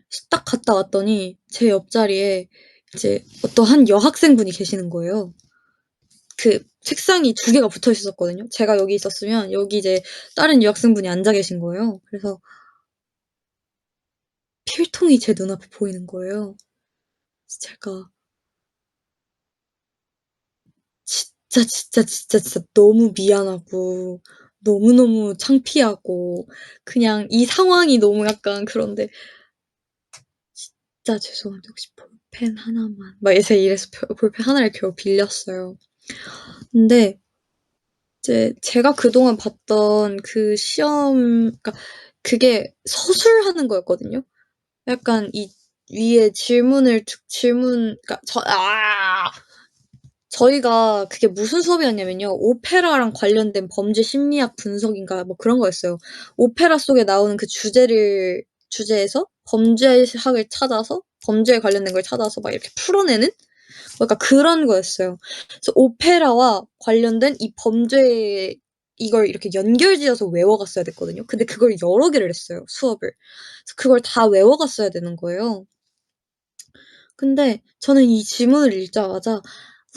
A: 그래서 딱 갔다 왔더니 제 옆자리에 이제 어떠한 여학생분이 계시는 거예요. 그 책상이 두 개가 붙어 있었거든요. 제가 여기 있었으면 여기 이제 다른 여학생분이 앉아 계신 거예요. 그래서 필통이 제 눈앞에 보이는 거예요. 그래서 제가 진짜 너무 미안하고 너무너무 창피하고 그냥 이 상황이 너무 약간 그런데 "진짜 죄송한데 혹시 볼펜 하나만." 막 이래서 볼펜 하나를 겨우 빌렸어요. 근데 이제 제가 그동안 봤던 그 시험 그러니까 그게 서술하는 거였거든요. 약간 이 위에 질문 그러니까 저희가 그게 무슨 수업이었냐면요. 오페라랑 관련된 범죄 심리학 분석인가 뭐 그런 거였어요. 오페라 속에 나오는 그 주제에서 범죄학을 찾아서 범죄에 관련된 걸 찾아서 막 이렇게 풀어내는 약간 그런 거였어요. 그래서 오페라와 관련된 이 범죄 이걸 이렇게 연결지어서 외워 갔어야 됐거든요. 근데 그걸 여러 개를 했어요, 수업을. 그래서 그걸 다 외워 갔어야 되는 거예요. 근데 저는 이 지문을 읽자마자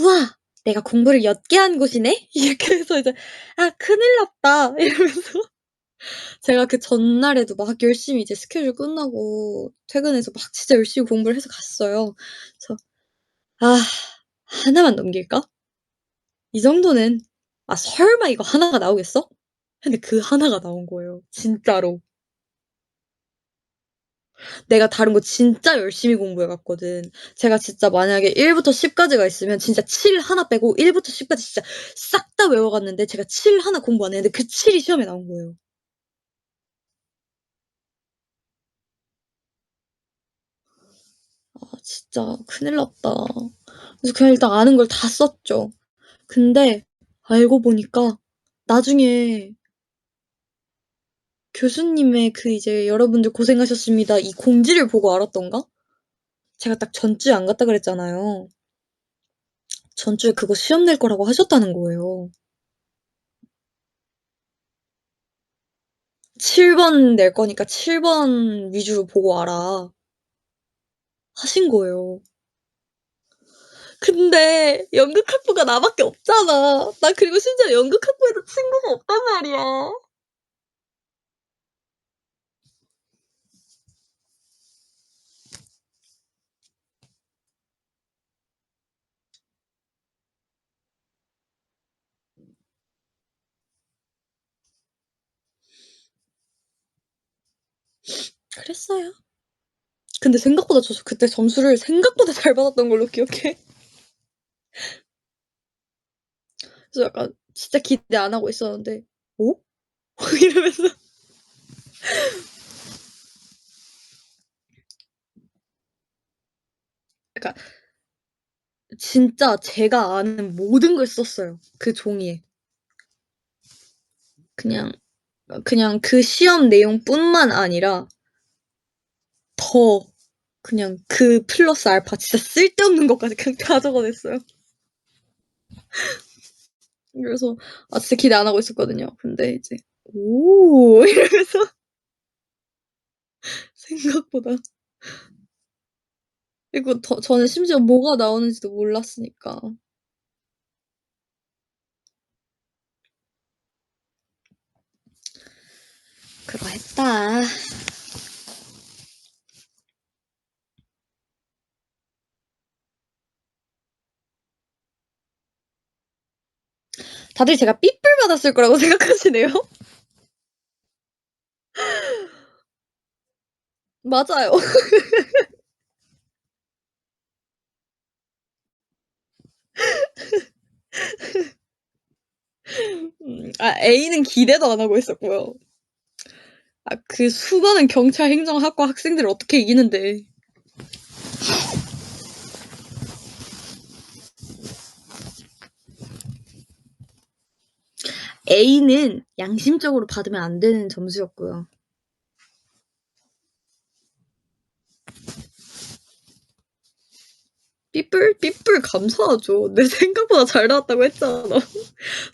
A: '우와 내가 공부를 엿게 한 곳이네.' 이렇게 해서 이제 '아 큰일 났다.' 이러면서 제가 그 전날에도 막 열심히 이제 스케줄 끝나고 퇴근해서 막 진짜 열심히 공부를 해서 갔어요. 그래서 '아 하나만 넘길까? 이 정도는 아 설마 이거 하나가 나오겠어?' 근데 그 하나가 나온 거예요 진짜로. 내가 다른 거 진짜 열심히 공부해 갔거든. 제가 진짜 만약에 1 부터 10 까지가 있으면 진짜 7 하나 빼고 1 부터 10 까지 진짜 싹 다 외워 갔는데 제가 7 하나 공부 안 했는데 그 7이 시험에 나온 거예요. 아 진짜 큰일 났다. 그래서 그냥 일단 아는 걸 다 썼죠. 근데 알고 보니까 나중에 교수님의 그 이제 "여러분들 고생하셨습니다." 이 공지를 보고 알았던가 제가 딱 전주에 안 갔다 그랬잖아요. 전주에 그거 시험 낼 거라고 하셨다는 거예요. 7번 낼 거니까 7번 위주로 보고 와라 하신 거예요. 근데 연극학부가 나밖에 없잖아. 나 그리고 심지어 연극학부에도 친구가 없단 말이야. 그랬어요. 근데 생각보다 저 그때 점수를 생각보다 잘 받았던 걸로 기억해. 그래서 약간 진짜 기대 안 하고 있었는데 "어?" 이러면서 그러니까 진짜 제가 아는 모든 걸 썼어요, 그 종이에. 그냥 그냥 그 시험 내용뿐만 아니라 더 그냥 그 플러스 알파 진짜 쓸데없는 것까지 그냥 다 적어냈어요. 그래서 진짜 기대 안 하고 있었거든요. 근데 이제 "오." 이러면서 생각보다 그리고 저는 심지어 뭐가 나오는지도 몰랐으니까. "그러했다." 다들 제가 삐뿔 받았을 거라고 생각하시네요. 맞아요. A는 기대도 안 하고 있었고요. 그 수많은 경찰 행정학과 학생들을 어떻게 이기는데. A는 양심적으로 받으면 안 되는 점수였고요. 삐뿔 감사하죠. 내 생각보다 잘 나왔다고 했잖아.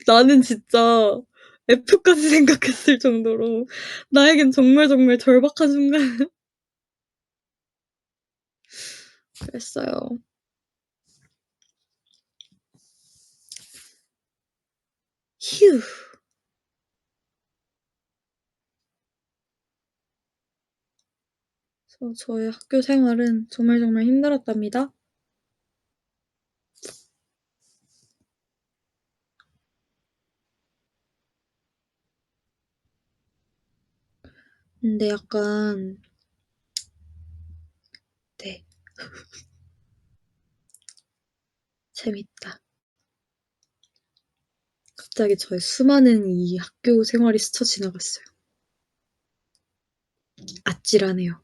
A: 나는 진짜 F까지 생각했을 정도로 나에겐 정말, 정말 절박한 순간 그랬어요. 휴. 그래서 저의 학교 생활은 정말, 정말 힘들었답니다. 근데 약간 네. 재밌다. 갑자기 저의 수많은 이 학교 생활이 스쳐 지나갔어요. 아찔하네요.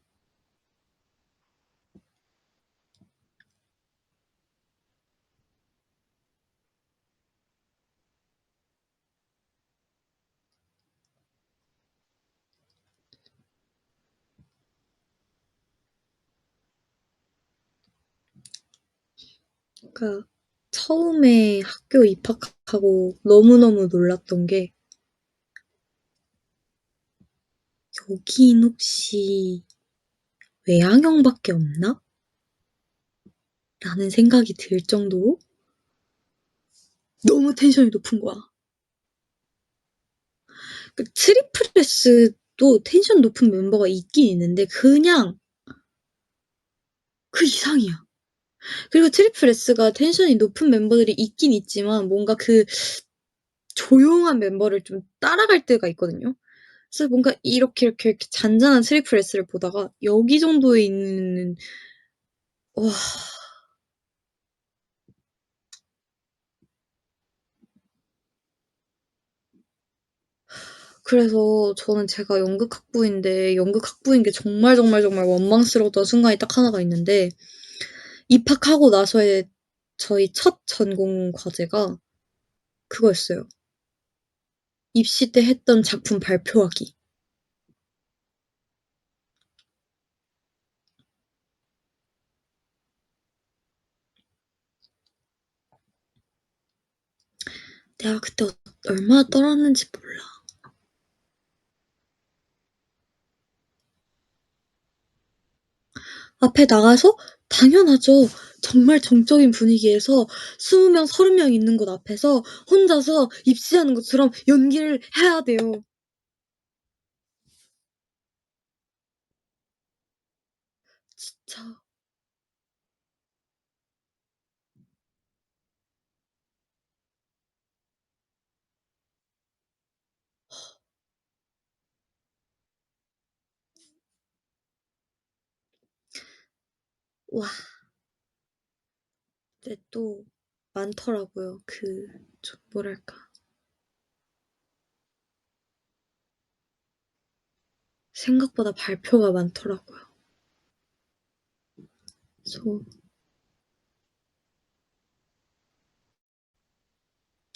A: 그러니까 처음에 학교 입학하고 너무너무 놀랐던 게 '여긴 혹시 외향형밖에 없나?' 라는 생각이 들 정도로 너무 텐션이 높은 거야. 그 트리플 S도 텐션 높은 멤버가 있긴 있는데 그냥 그 이상이야. 그리고 트리플 S가 텐션이 높은 멤버들이 있긴 있지만 뭔가 그 조용한 멤버를 좀 따라갈 때가 있거든요. 그래서 뭔가 이렇게 잔잔한 트리플 S를 보다가 여기 정도에 있는 와 그래서 저는 제가 연극 학부인데 연극 학부인 게 정말, 정말, 정말 원망스러웠던 순간이 딱 하나가 있는데 입학하고 나서의 저희 첫 전공 과제가 그거였어요. 입시 때 했던 작품 발표하기. 내가 그때 얼마나 떨었는지 몰라. 앞에 나가서 당연하죠. 정말 정적인 분위기에서 20 명, 30명 있는 곳 앞에서 혼자서 입시하는 것처럼 연기를 해야 돼요. 진짜 와 근데 또 많더라고요. 그 좀 뭐랄까 생각보다 발표가 많더라고요. 그래서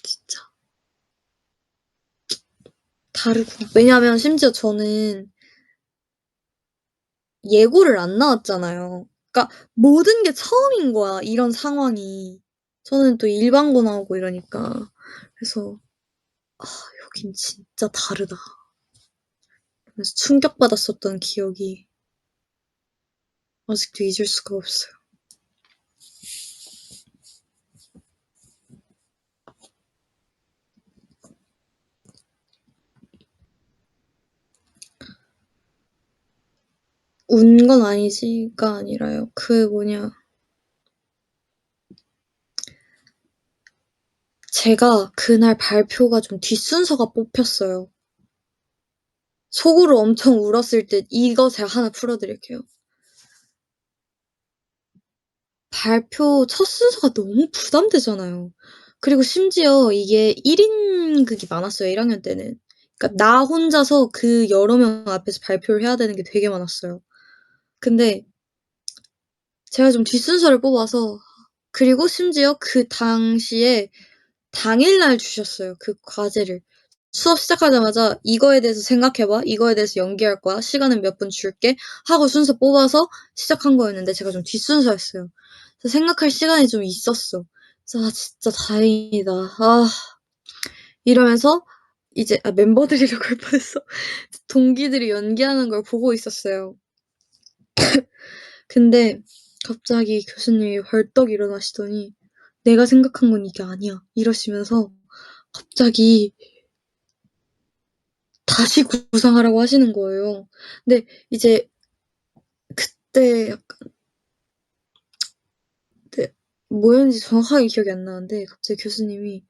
A: 진짜 다르구나. 왜냐하면 심지어 저는 예고를 안 나왔잖아요. 그러니까 모든 게 처음인 거야, 이런 상황이. 저는 또 일반고 나오고 이러니까. 그래서 '아 여긴 진짜 다르다.' 그래서 충격받았었던 기억이 아직도 잊을 수가 없어요. 운 건 아니지가 아니라요. 그 뭐냐 제가 그날 발표가 좀 뒷순서가 뽑혔어요. 속으로 엄청 울었을 듯 이거 제가 하나 풀어 드릴게요. 발표 첫 순서가 너무 부담되잖아요. 그리고 심지어 이게 1 인극이 많았어요, 1 학년 때는. 그러니까 나 혼자서 그 여러 명 앞에서 발표를 해야 되는 게 되게 많았어요. 근데 제가 좀 뒷순서를 뽑아서 그리고 심지어 그 당시에 당일날 주셨어요, 그 과제를. 수업 시작하자마자 "이거에 대해서 생각해 봐. 이거에 대해서 연기할 거야. 시간은 몇 분 줄게." 하고 순서 뽑아서 시작한 거였는데 제가 좀 뒷순서였어요. 그래서 생각할 시간이 좀 있었어. 그래서 '아 진짜 다행이다.' 이러면서 이제 멤버들이라고 할 뻔했어. 동기들이 연기하는 걸 보고 있었어요. 근데 갑자기 교수님이 벌떡 일어나시더니 "내가 생각한 건 이게 아니야." 이러시면서 갑자기 다시 구상하라고 하시는 거예요. 근데 이제 그때 약간 네 뭐였는지 정확하게 기억이 안 나는데 갑자기 교수님이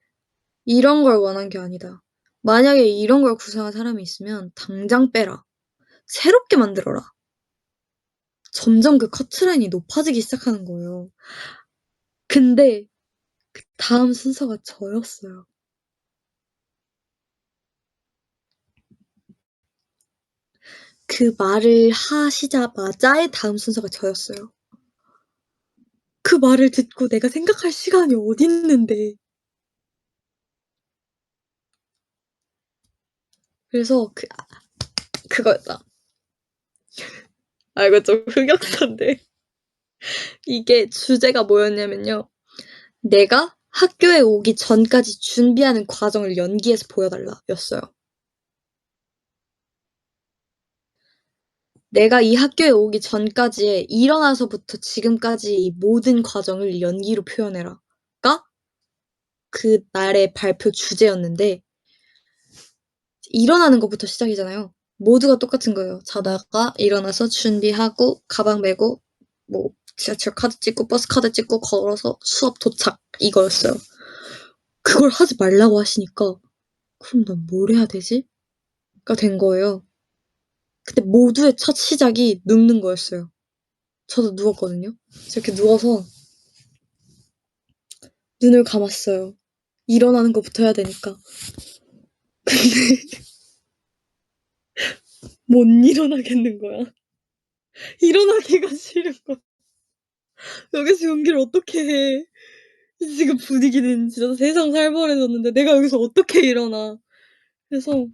A: "이런 걸 원한 게 아니다. 만약에 이런 걸 구상한 사람이 있으면 당장 빼라. 새롭게 만들어라." 점점 그 커트라인이 높아지기 시작하는 거예요. 근데 다음 순서가 저였어요. 그 말을 하시자마자의 다음 순서가 저였어요. 그 말을 듣고 내가 생각할 시간이 어딨는데. 그래서 그거였다. 이거 좀 흑역사인데 이게 주제가 뭐였냐면요. "내가 학교에 오기 전까지 준비하는 과정을 연기해서 보여 달라."였어요. "내가 이 학교에 오기 전까지의 일어나서부터 지금까지 이 모든 과정을 연기로 표현해라."가 그날의 발표 주제였는데 일어나는 것부터 시작이잖아요. 모두가 똑같은 거예요. 자다가 일어나서 준비하고 가방 메고 뭐 지하철 카드 찍고 버스 카드 찍고 걸어서 수업 도착 이거였어요. 그걸 하지 말라고 하시니까 '그럼 난 뭘 해야 되지?'가 된 거예요. 근데 모두의 첫 시작이 눕는 거였어요. 저도 누웠거든요. 그래서 이렇게 누워서 눈을 감았어요. 일어나는 것부터 해야 되니까. 근데 못 일어나겠는 거야. 일어나기가 싫은 거야. 여기서 연기를 어떻게 해. 지금 분위기는 진짜 세상 살벌해졌는데 내가 여기서 어떻게 일어나. 그래서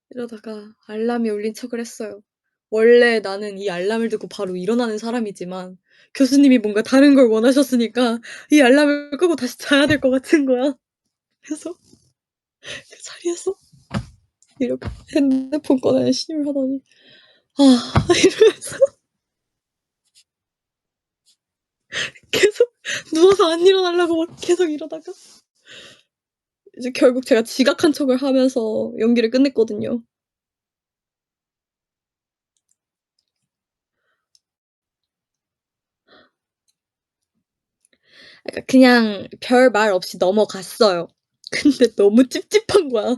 A: 이러다가 알람이 울린 척을 했어요. 원래 나는 이 알람을 듣고 바로 일어나는 사람이지만 교수님이 뭔가 다른 걸 원하셨으니까 이 알람을 끄고 다시 자야 될 것 같은 거야. 그래서 그 자리에서 이렇게 핸드폰 꺼내 심을 하더니 이러면서 계속 누워서 안 일어나려고 막 계속 이러다가 이제 결국 제가 지각한 척을 하면서 연기를 끝냈거든요. 그러니까 그냥 별말 없이 넘어갔어요. 근데 너무 찝찝한 거야.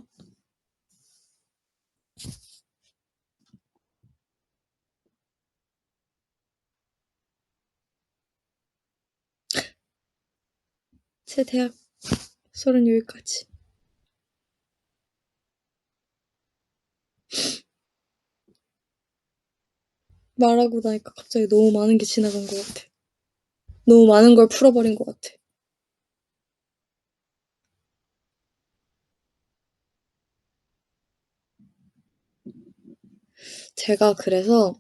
A: 제 대학 썰은 여기까지. 말하고 나니까 갑자기 너무 많은 게 지나간 것 같아. 너무 많은 걸 풀어버린 것 같아. 제가 그래서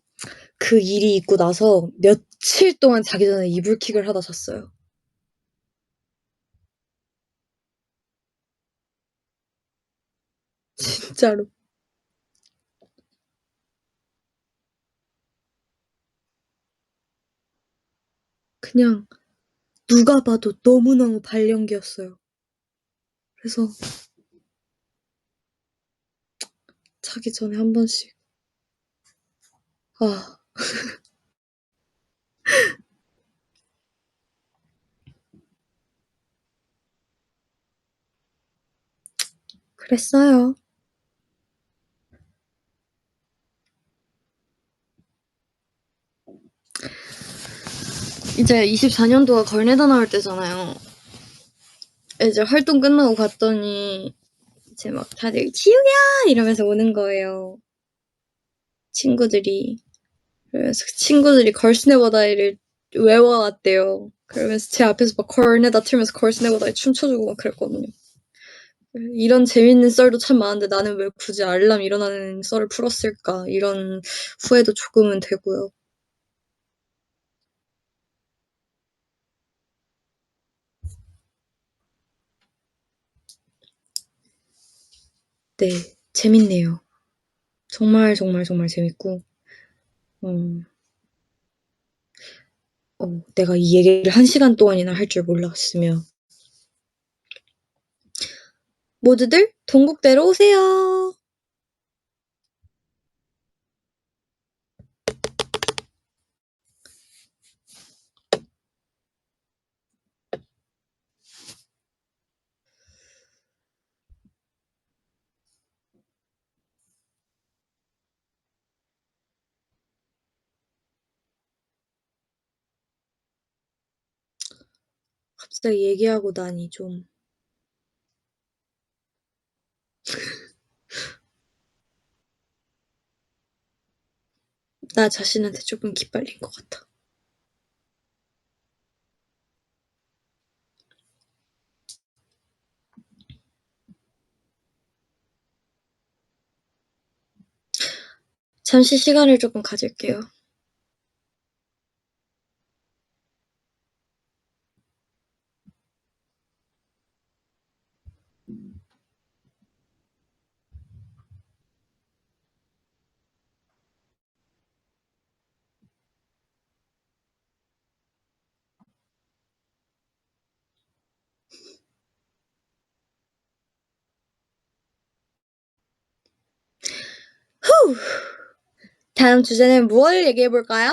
A: 그 일이 있고 나서 며칠 동안 자기 전에 이불킥을 하다 잤어요. 진짜로. 그냥 누가 봐도 너무너무 발연기였어요. 그래서 자기 전에 한 번씩 아 그랬어요. 이제 24 년도가 걸레다 나올 때잖아요. 이제 활동 끝나고 갔더니 이제 막 다들 "지우야!" 이러면서 오는 거예요, 친구들이. 그래서 그 친구들이 걸스 네버 다이를 외워왔대요. 그러면서 제 앞에서 막 걸네다 틀면서 걸스 네버 다이 춤춰 주고 막 그랬거든요. 이런 재밌는 썰도 참 많은데 '나는 왜 굳이 알람 일어나는 썰을 풀었을까.' 이런 후회도 조금은 되고요. 네. 재밌네요. 정말, 정말, 정말 재밌고 어 내가 이 얘기를 1시간 동안이나 할 줄 몰랐으며 모두들 동국대로 오세요. 갑자기 얘기하고 나니 좀 나 자신한테 쪼끔 기빨린 것 같아. 잠시 시간을 쪼끔 가질게요. 후. 다음 주제는 무엇을 얘기해 볼까요?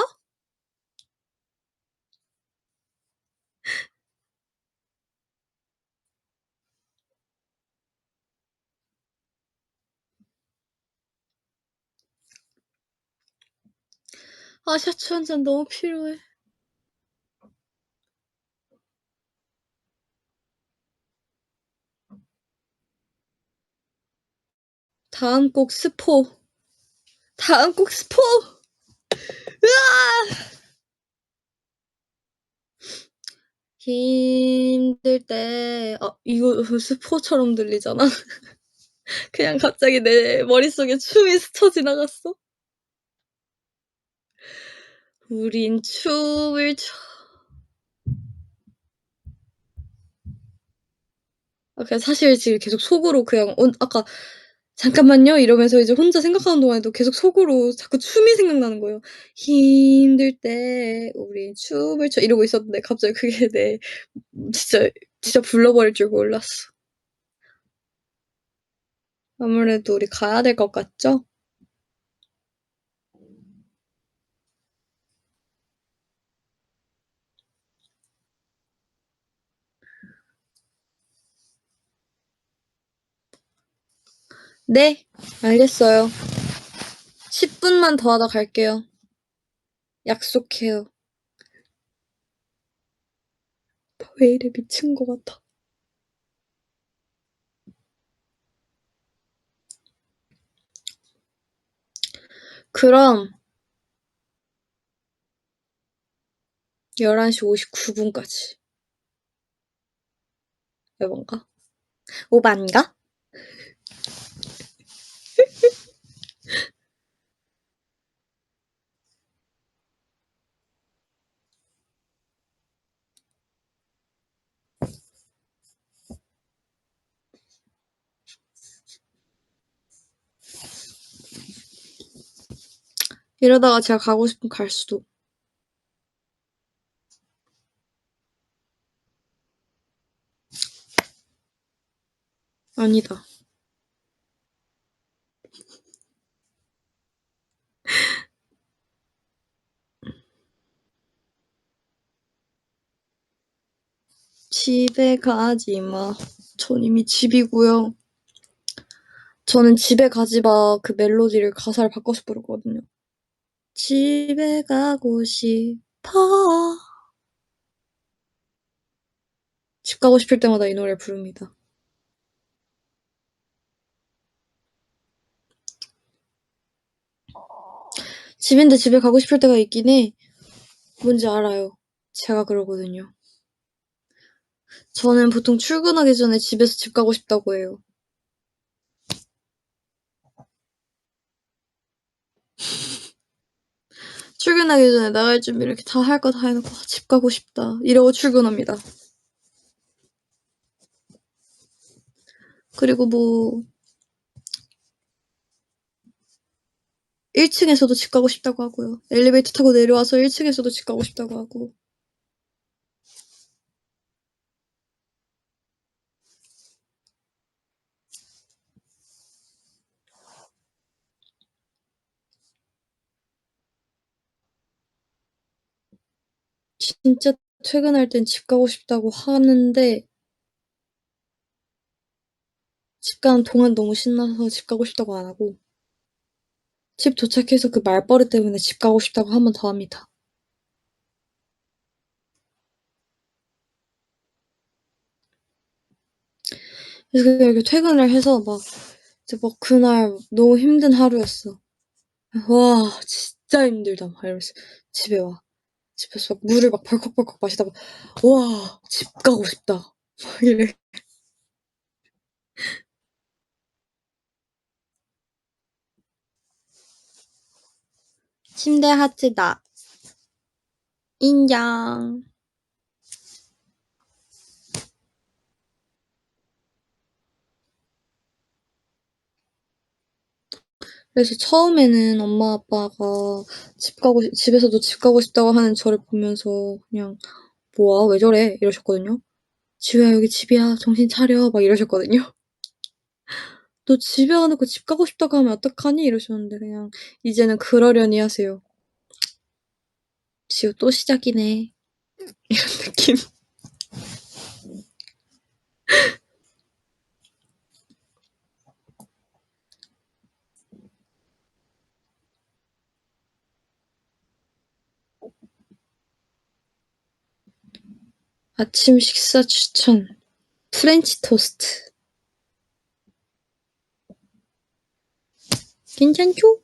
A: 아 샤츠 한 잔 너무 필요해. 다음 곡 스포. 다음 곡 스포. 으아! 힘들 때 이거 스포처럼 들리잖아. 그냥 갑자기 내 머릿속에 춤이 스쳐 지나갔어. 우린 춤을 춰 그냥 사실 지금 계속 속으로 그냥 아까 "잠깐만요." 이러면서 이제 혼자 생각하는 동안에도 계속 속으로 자꾸 춤이 생각나는 거예요. "힘들 때 우린 춤을 춰." 이러고 있었는데 갑자기 그게 내 진짜 진짜 불러버릴 줄 몰랐어. 아무래도 우리 가야 될 것 같죠? 네. 알겠어요. 10 분만 더 하다 갈게요. 약속해요. 왜 이래 미친 것 같아. 그럼 11시 59 분까지. 에반가? 오반가? 이러다가 제가 가고 싶으면 갈 수도. 아니다. 집에 가지 마. 전 이미 집이고요. 저는 집에 가지 마 그 멜로디를 가사를 바꿔서 부르거든요. 집에 가고 싶어. 집 가고 싶을 때마다 이 노래를 부릅니다. 집인데 집에 가고 싶을 때가 있긴 해. 뭔지 알아요. 제가 그러거든요. 저는 보통 출근하기 전에 집에서 집 가고 싶다고 해요. 출근하기 전에 나갈 준비 이렇게 다 할 거 다 해 놓고 '아 집 가고 싶다.' 이러고 출근합니다. 그리고 뭐 1 층에서도 집 가고 싶다고 하고요. 엘리베이터 타고 내려와서 1 층에서도 집 가고 싶다고 하고. 진짜 퇴근할 땐 집 가고 싶다고 하는데 집 가는 동안 너무 신나서 집 가고 싶다고 안 하고 집 도착해서 그 말버릇 때문에 집 가고 싶다고 한 번 더 합니다. 그래서 그냥 이렇게 퇴근을 해서 막 이제 막 그날 너무 힘든 하루였어. '와 진짜 힘들다.' 막 이러면서 집에 와. 집에서 막 물을 막 벌컥벌컥 마시다가 '와 집 가고 싶다.' 막 이래. 침대 하츠다. 인정. 그래서 처음에는 엄마 아빠가 집에서도 집 가고 싶다고 하는 저를 보면서 그냥 "뭐야 왜 저래?" 이러셨거든요. "지우야 여기 집이야. 정신 차려." 막 이러셨거든요. "너 집에 와 놓고 집 가고 싶다고 하면 어떡하니?" 이러셨는데 그냥 이제는 그러려니 하세요. '지우 또 시작이네.' 이런 느낌. 아침 식사 추천. 프렌치 토스트. 괜찮죠?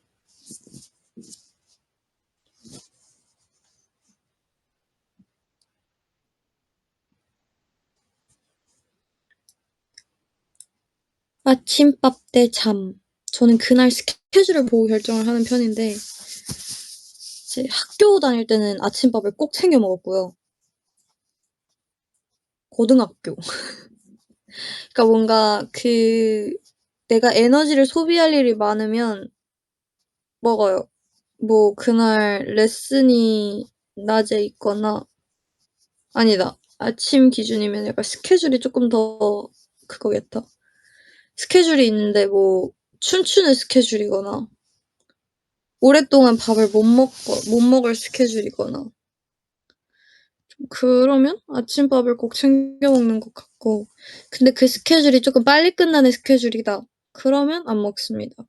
A: 아침밥 대 잠. 저는 그날 스케줄을 보고 결정을 하는 편인데 이제 학교 다닐 때는 아침밥을 꼭 챙겨 먹었고요. 고등학교. 그러니까 뭔가 내가 에너지를 소비할 일이 많으면 먹어요. 뭐 그날 레슨이 낮에 있거나 아니다. 아침 기준이면 약간 스케줄이 쪼끔 더 그거겠다. 스케줄이 있는데 뭐 춤추는 스케줄이거나 오랫동안 밥을 못 먹을 스케줄이거나 그러면 아침밥을 꼭 챙겨 먹는 것 같고 근데 그 스케줄이 쪼끔 빨리 끝나는 스케줄이다. 그러면 안 먹습니다.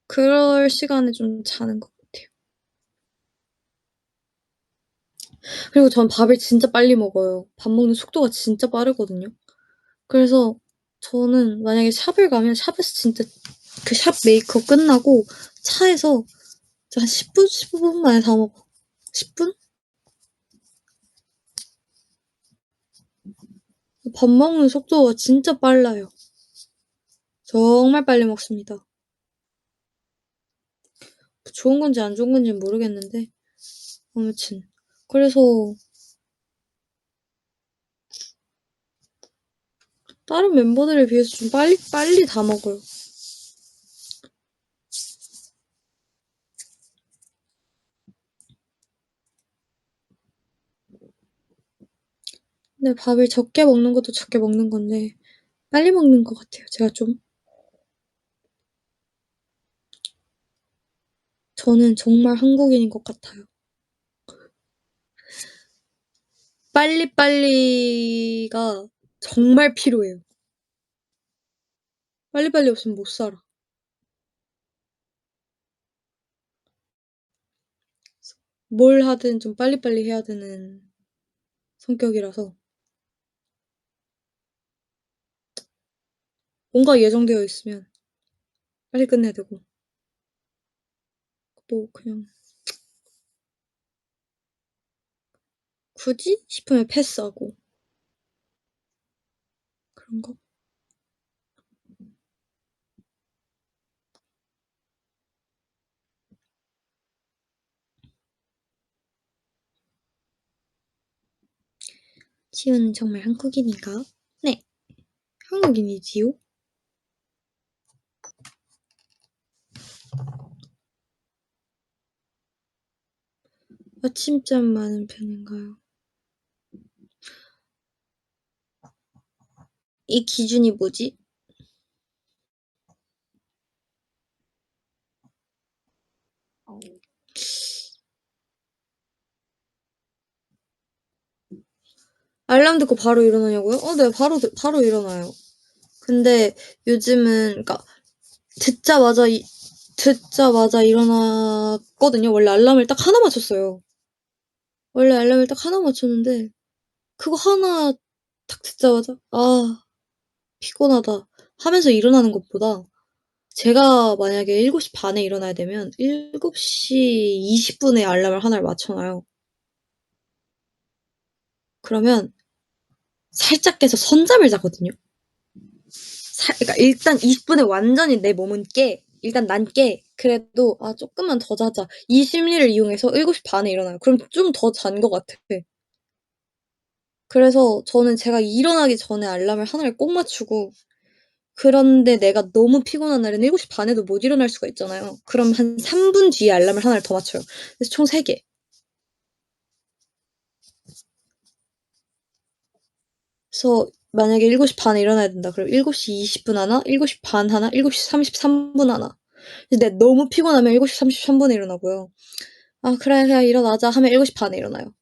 A: 그럴 시간에 좀 자는 것 같아요. 그리고 전 밥을 진짜 빨리 먹어요. 밥 먹는 속도가 진짜 빠르거든요. 그래서 저는 만약에 샵을 가면 샵에서 진짜 그 샵 메이크업 끝나고 차에서 진짜 한 10 분, 15분 만에 다 먹어. 10 분? 밥 먹는 속도가 진짜 빨라요. 정말 빨리 먹습니다. 좋은 건지 안 좋은 건지는 모르겠는데 아무튼 그래서 다른 멤버들에 비해서 좀 빨리 다 먹어요. 근데 밥을 적게 먹는 것도 적게 먹는 건데 빨리 먹는 것 같아요 제가 좀. 저는 정말 한국인인 것 같아요. 빨리빨리가 정말 필요해요. 빨리빨리 없으면 못 살아. 뭘 하든 좀 빨리빨리 해야 되는 성격이라서 뭔가 예정되어 있으면 빨리 끝내야 되고 또 그냥 '굳이?' 싶으면 패스하고 그런 거. 치우는 정말 한국인인가? 네, 한국인이지요. 아침잠 많은 편인가요? 이 기준이 뭐지? 알람 듣고 바로 일어나냐고요? 네, 바로 일어나요. 근데 요즘은 그러니까 듣자마자 이 듣자마자 일어났거든요. 원래 알람을 딱 하나 맞췄어요. 원래 알람을 딱 하나 맞췄는데 그거 하나 딱 듣자마자 '아 피곤하다.' 하면서 일어나는 것보다 제가 만약에 7시 반에 일어나야 되면 7시 20분에 알람을 하나를 맞춰 놔요. 그러면 살짝 깨서 선잠을 자거든요. 그러니까 일단 20 분에 완전히 내 몸은 깨. 일단 난 깨. 그래도 '아 쪼끔만 더 자자.' 이 심리를 이용해서 7시 반에 일어나요. 그럼 좀 더 잔 것 같아. 그래서 저는 제가 일어나기 전에 알람을 하나를 꼭 맞추고 그런데 내가 너무 피곤한 날에는 7시 반에 에도 못 일어날 수가 있잖아요. 그럼 한 3분 뒤에 알람을 하나를 더 맞춰요. 그래서 총 3 개. 그래서 만약에 7시 반에 일어나야 된다 그러면 7시 20분 하나, 7시 반 하나, 7시 33분 하나. 근데 너무 피곤하면 7시 33분에 일어나고요. '아 그래. 그냥 일어나자.' 하면 7시 반에 일어나요.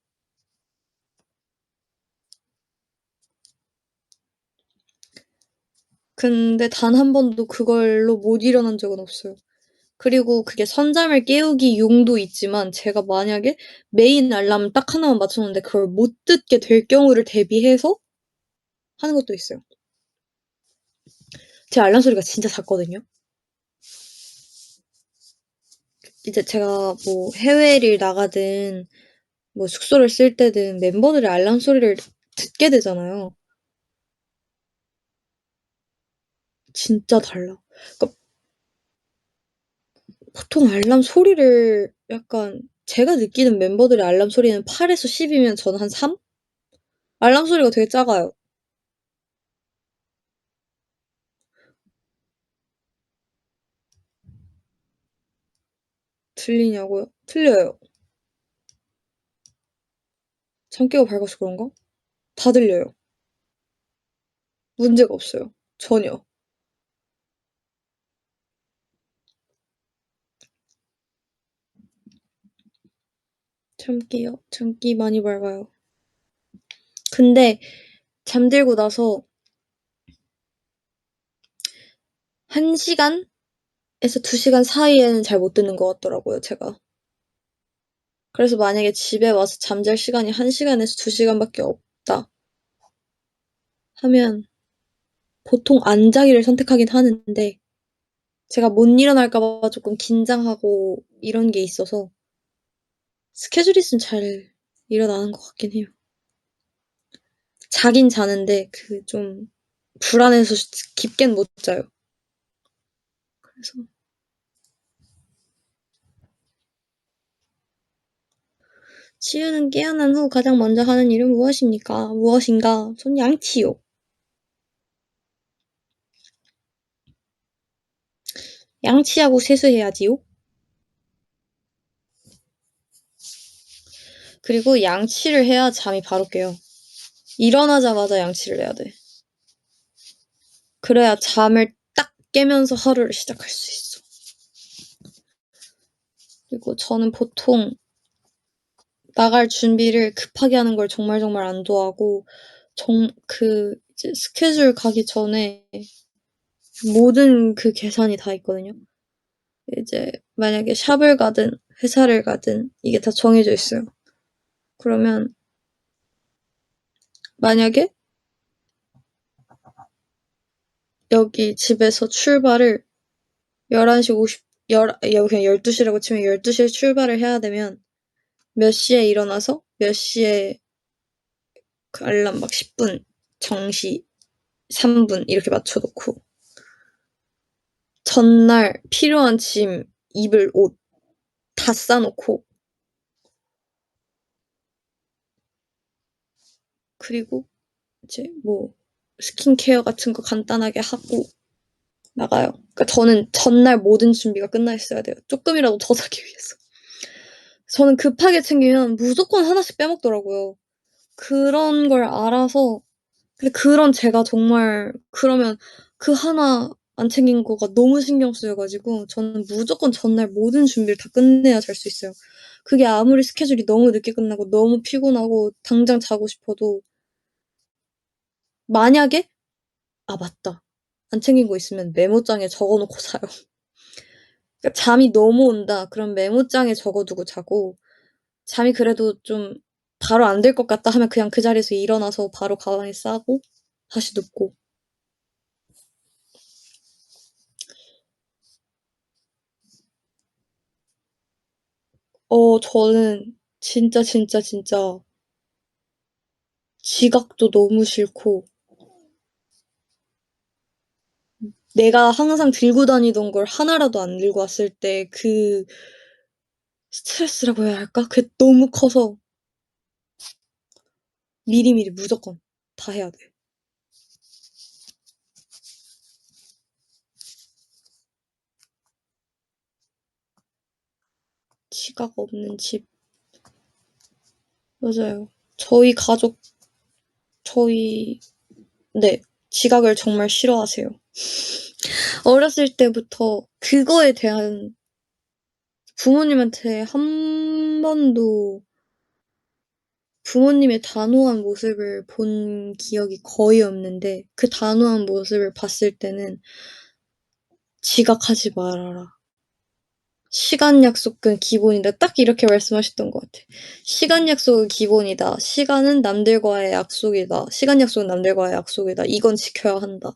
A: 근데 단 한 번도 그걸로 못 일어난 적은 없어요. 그리고 그게 선잠을 깨우기 용도 있지만 제가 만약에 메인 알람 딱 하나만 맞춰 놓는데 그걸 못 듣게 될 경우를 대비해서 하는 것도 있어요. 제 알람 소리가 진짜 작거든요. 이제 제가 뭐 해외를 나가든 뭐 숙소를 쓸 때든 멤버들의 알람 소리를 듣게 되잖아요. 진짜 달라. 그러니까 보통 알람 소리를 약간 제가 느끼는 멤버들의 알람 소리는 8 에서 10 이면 저는 한 3? 알람 소리가 되게 작아요. 들리냐고요? 들려요. 잠 깨고 밝아서 그런가? 다 들려요. 문제가 없어요. 전혀. 잠기요? 잠기 많이 밝아요. 근데 잠들고 나서 1 시간에서 2 시간 사이에는 잘 못 듣는 것 같더라고요 제가. 그래서 만약에 집에 와서 잠잘 시간이 1 시간에서 2 시간밖에 없다 하면 보통 안 자기를 선택하긴 하는데 제가 못 일어날까 봐 쪼끔 긴장하고 이런 게 있어서 스케줄 있으면 잘 일어나는 것 같긴 해요. 자긴 자는데 그 좀 불안해서 깊게는 못 자요. 그래서 치유는 깨어난 후 가장 먼저 하는 일은 무엇입니까? 무엇인가? 전 양치요. 양치하고 세수해야지요. 그리고 양치를 해야 잠이 바로 깨요. 일어나자마자 양치를 해야 돼. 그래야 잠을 딱 깨면서 하루를 시작할 수 있어. 그리고 저는 보통 나갈 준비를 급하게 하는 걸 정말 정말 안 좋아하고 이제 스케줄 가기 전에 모든 그 계산이 다 있거든요. 이제 만약에 샵을 가든 회사를 가든 이게 다 정해져 있어요. 그러면 만약에 여기 집에서 출발을 11시 50 그냥 12 시라고 치면 12 시에 출발을 해야 되면 몇 시에 일어나서 몇 시에 그 알람 막 10 분, 정시 3분 이렇게 맞춰 놓고 전날 필요한 짐, 입을 옷 다 싸 놓고 그리고 이제 뭐 스킨케어 같은 거 간단하게 하고 나가요. 그러니까 저는 전날 모든 준비가 끝나 있어야 돼요, 쪼끔이라도 더 자기 위해서. 저는 급하게 챙기면 무조건 하나씩 빼먹더라고요. 그런 걸 알아서 근데 그런 제가 정말 그러면 그 하나 안 챙긴 거가 너무 신경 쓰여 가지고 저는 무조건 전날 모든 준비를 다 끝내야 잘 수 있어요. 그게 아무리 스케줄이 너무 늦게 끝나고 너무 피곤하고 당장 자고 싶어도 만약에 '아 맞다. 안 챙긴 거 있으면 메모장에 적어 놓고 자요.' 그러니까 잠이 너무 온다 그럼 메모장에 적어 두고 자고 잠이 그래도 좀 바로 안 들 것 같다 하면 그냥 그 자리에서 일어나서 바로 가방에 싸고 다시 눕고. 저는 진짜, 진짜, 진짜 지각도 너무 싫고 내가 항상 들고 다니던 걸 하나라도 안 들고 왔을 때 그 스트레스라고 해야 할까? 그게 너무 커서 미리미리 무조건 다 해야 돼. 지각 없는 집. 맞아요. 저희 가족 저희 네. 지각을 정말 싫어하세요. 어렸을 때부터 그거에 대한 부모님한테 한 번도 부모님의 단호한 모습을 본 기억이 거의 없는데 그 단호한 모습을 봤을 때는 "지각하지 말아라. 시간 약속은 기본이다." 딱 이렇게 말씀하셨던 것 같아요. "시간 약속은 기본이다. 시간은 남들과의 약속이다. 시간 약속은 남들과의 약속이다. 이건 지켜야 한다."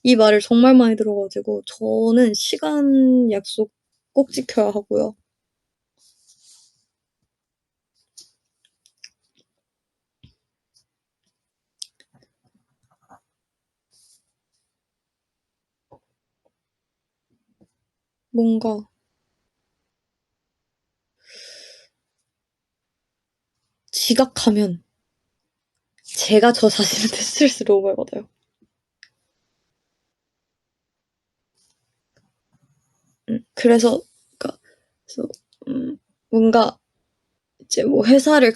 A: 이 말을 정말 많이 들어 가지고 저는 시간 약속 꼭 지켜야 하고요. 뭔가 지각하면 제가 저 자신한테 스트레스를 너무 많이 받아요. 그래서 그러니까 그래서 뭔가 이제 뭐 회사를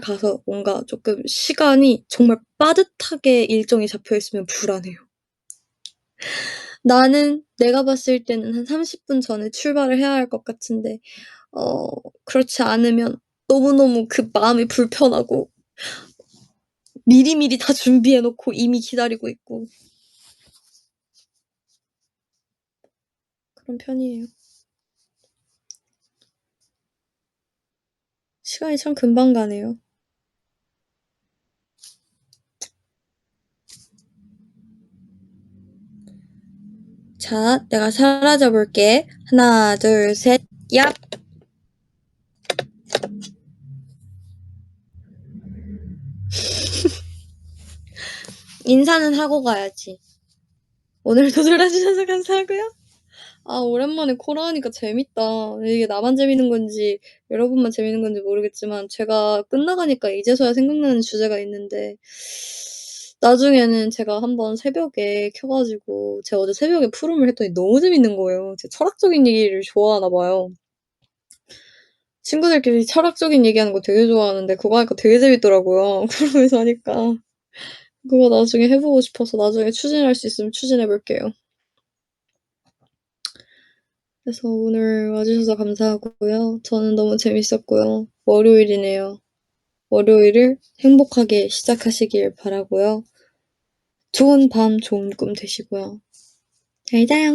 A: 가서 뭔가 쪼끔 시간이 정말 빠듯하게 일정이 잡혀 있으면 불안해요. 나는 내가 봤을 때는 한 30분 전에 출발을 해야 할 것 같은데 어 그렇지 않으면 너무너무 그 마음이 불편하고 미리미리 다 준비해 놓고 이미 기다리고 있고 그런 편이에요. 시간이 참 금방 가네요. 자, 내가 사라져 볼게. 하나, 둘, 셋. 얍. 인사는 하고 가야지. 오늘도 놀아 주셔서 감사하고요. 아 오랜만에 코라 하니까 재밌다. 이게 나만 재밌는 건지 여러분만 재밌는 건지 모르겠지만 제가 끝나가니까 이제서야 생각나는 주제가 있는데 나중에는 제가 한번 새벽에 켜 가지고 제가 어제 새벽에 푸름을 했더니 너무 재밌는 거예요. 제가 철학적인 얘기를 좋아하나 봐요. 친구들끼리 철학적인 얘기하는 거 되게 좋아하는데 그거 하니까 되게 재밌더라고요. 푸름에서 하니까. 그거 나중에 해 보고 싶어서 나중에 추진할 수 있으면 추진해 볼게요. 그래서 오늘 와 주셔서 감사하고요. 저는 너무 재밌었고요. 월요일이네요. 월요일을 행복하게 시작하시길 바라고요. 좋은 밤 좋은 꿈 되시고요. 잘 자요.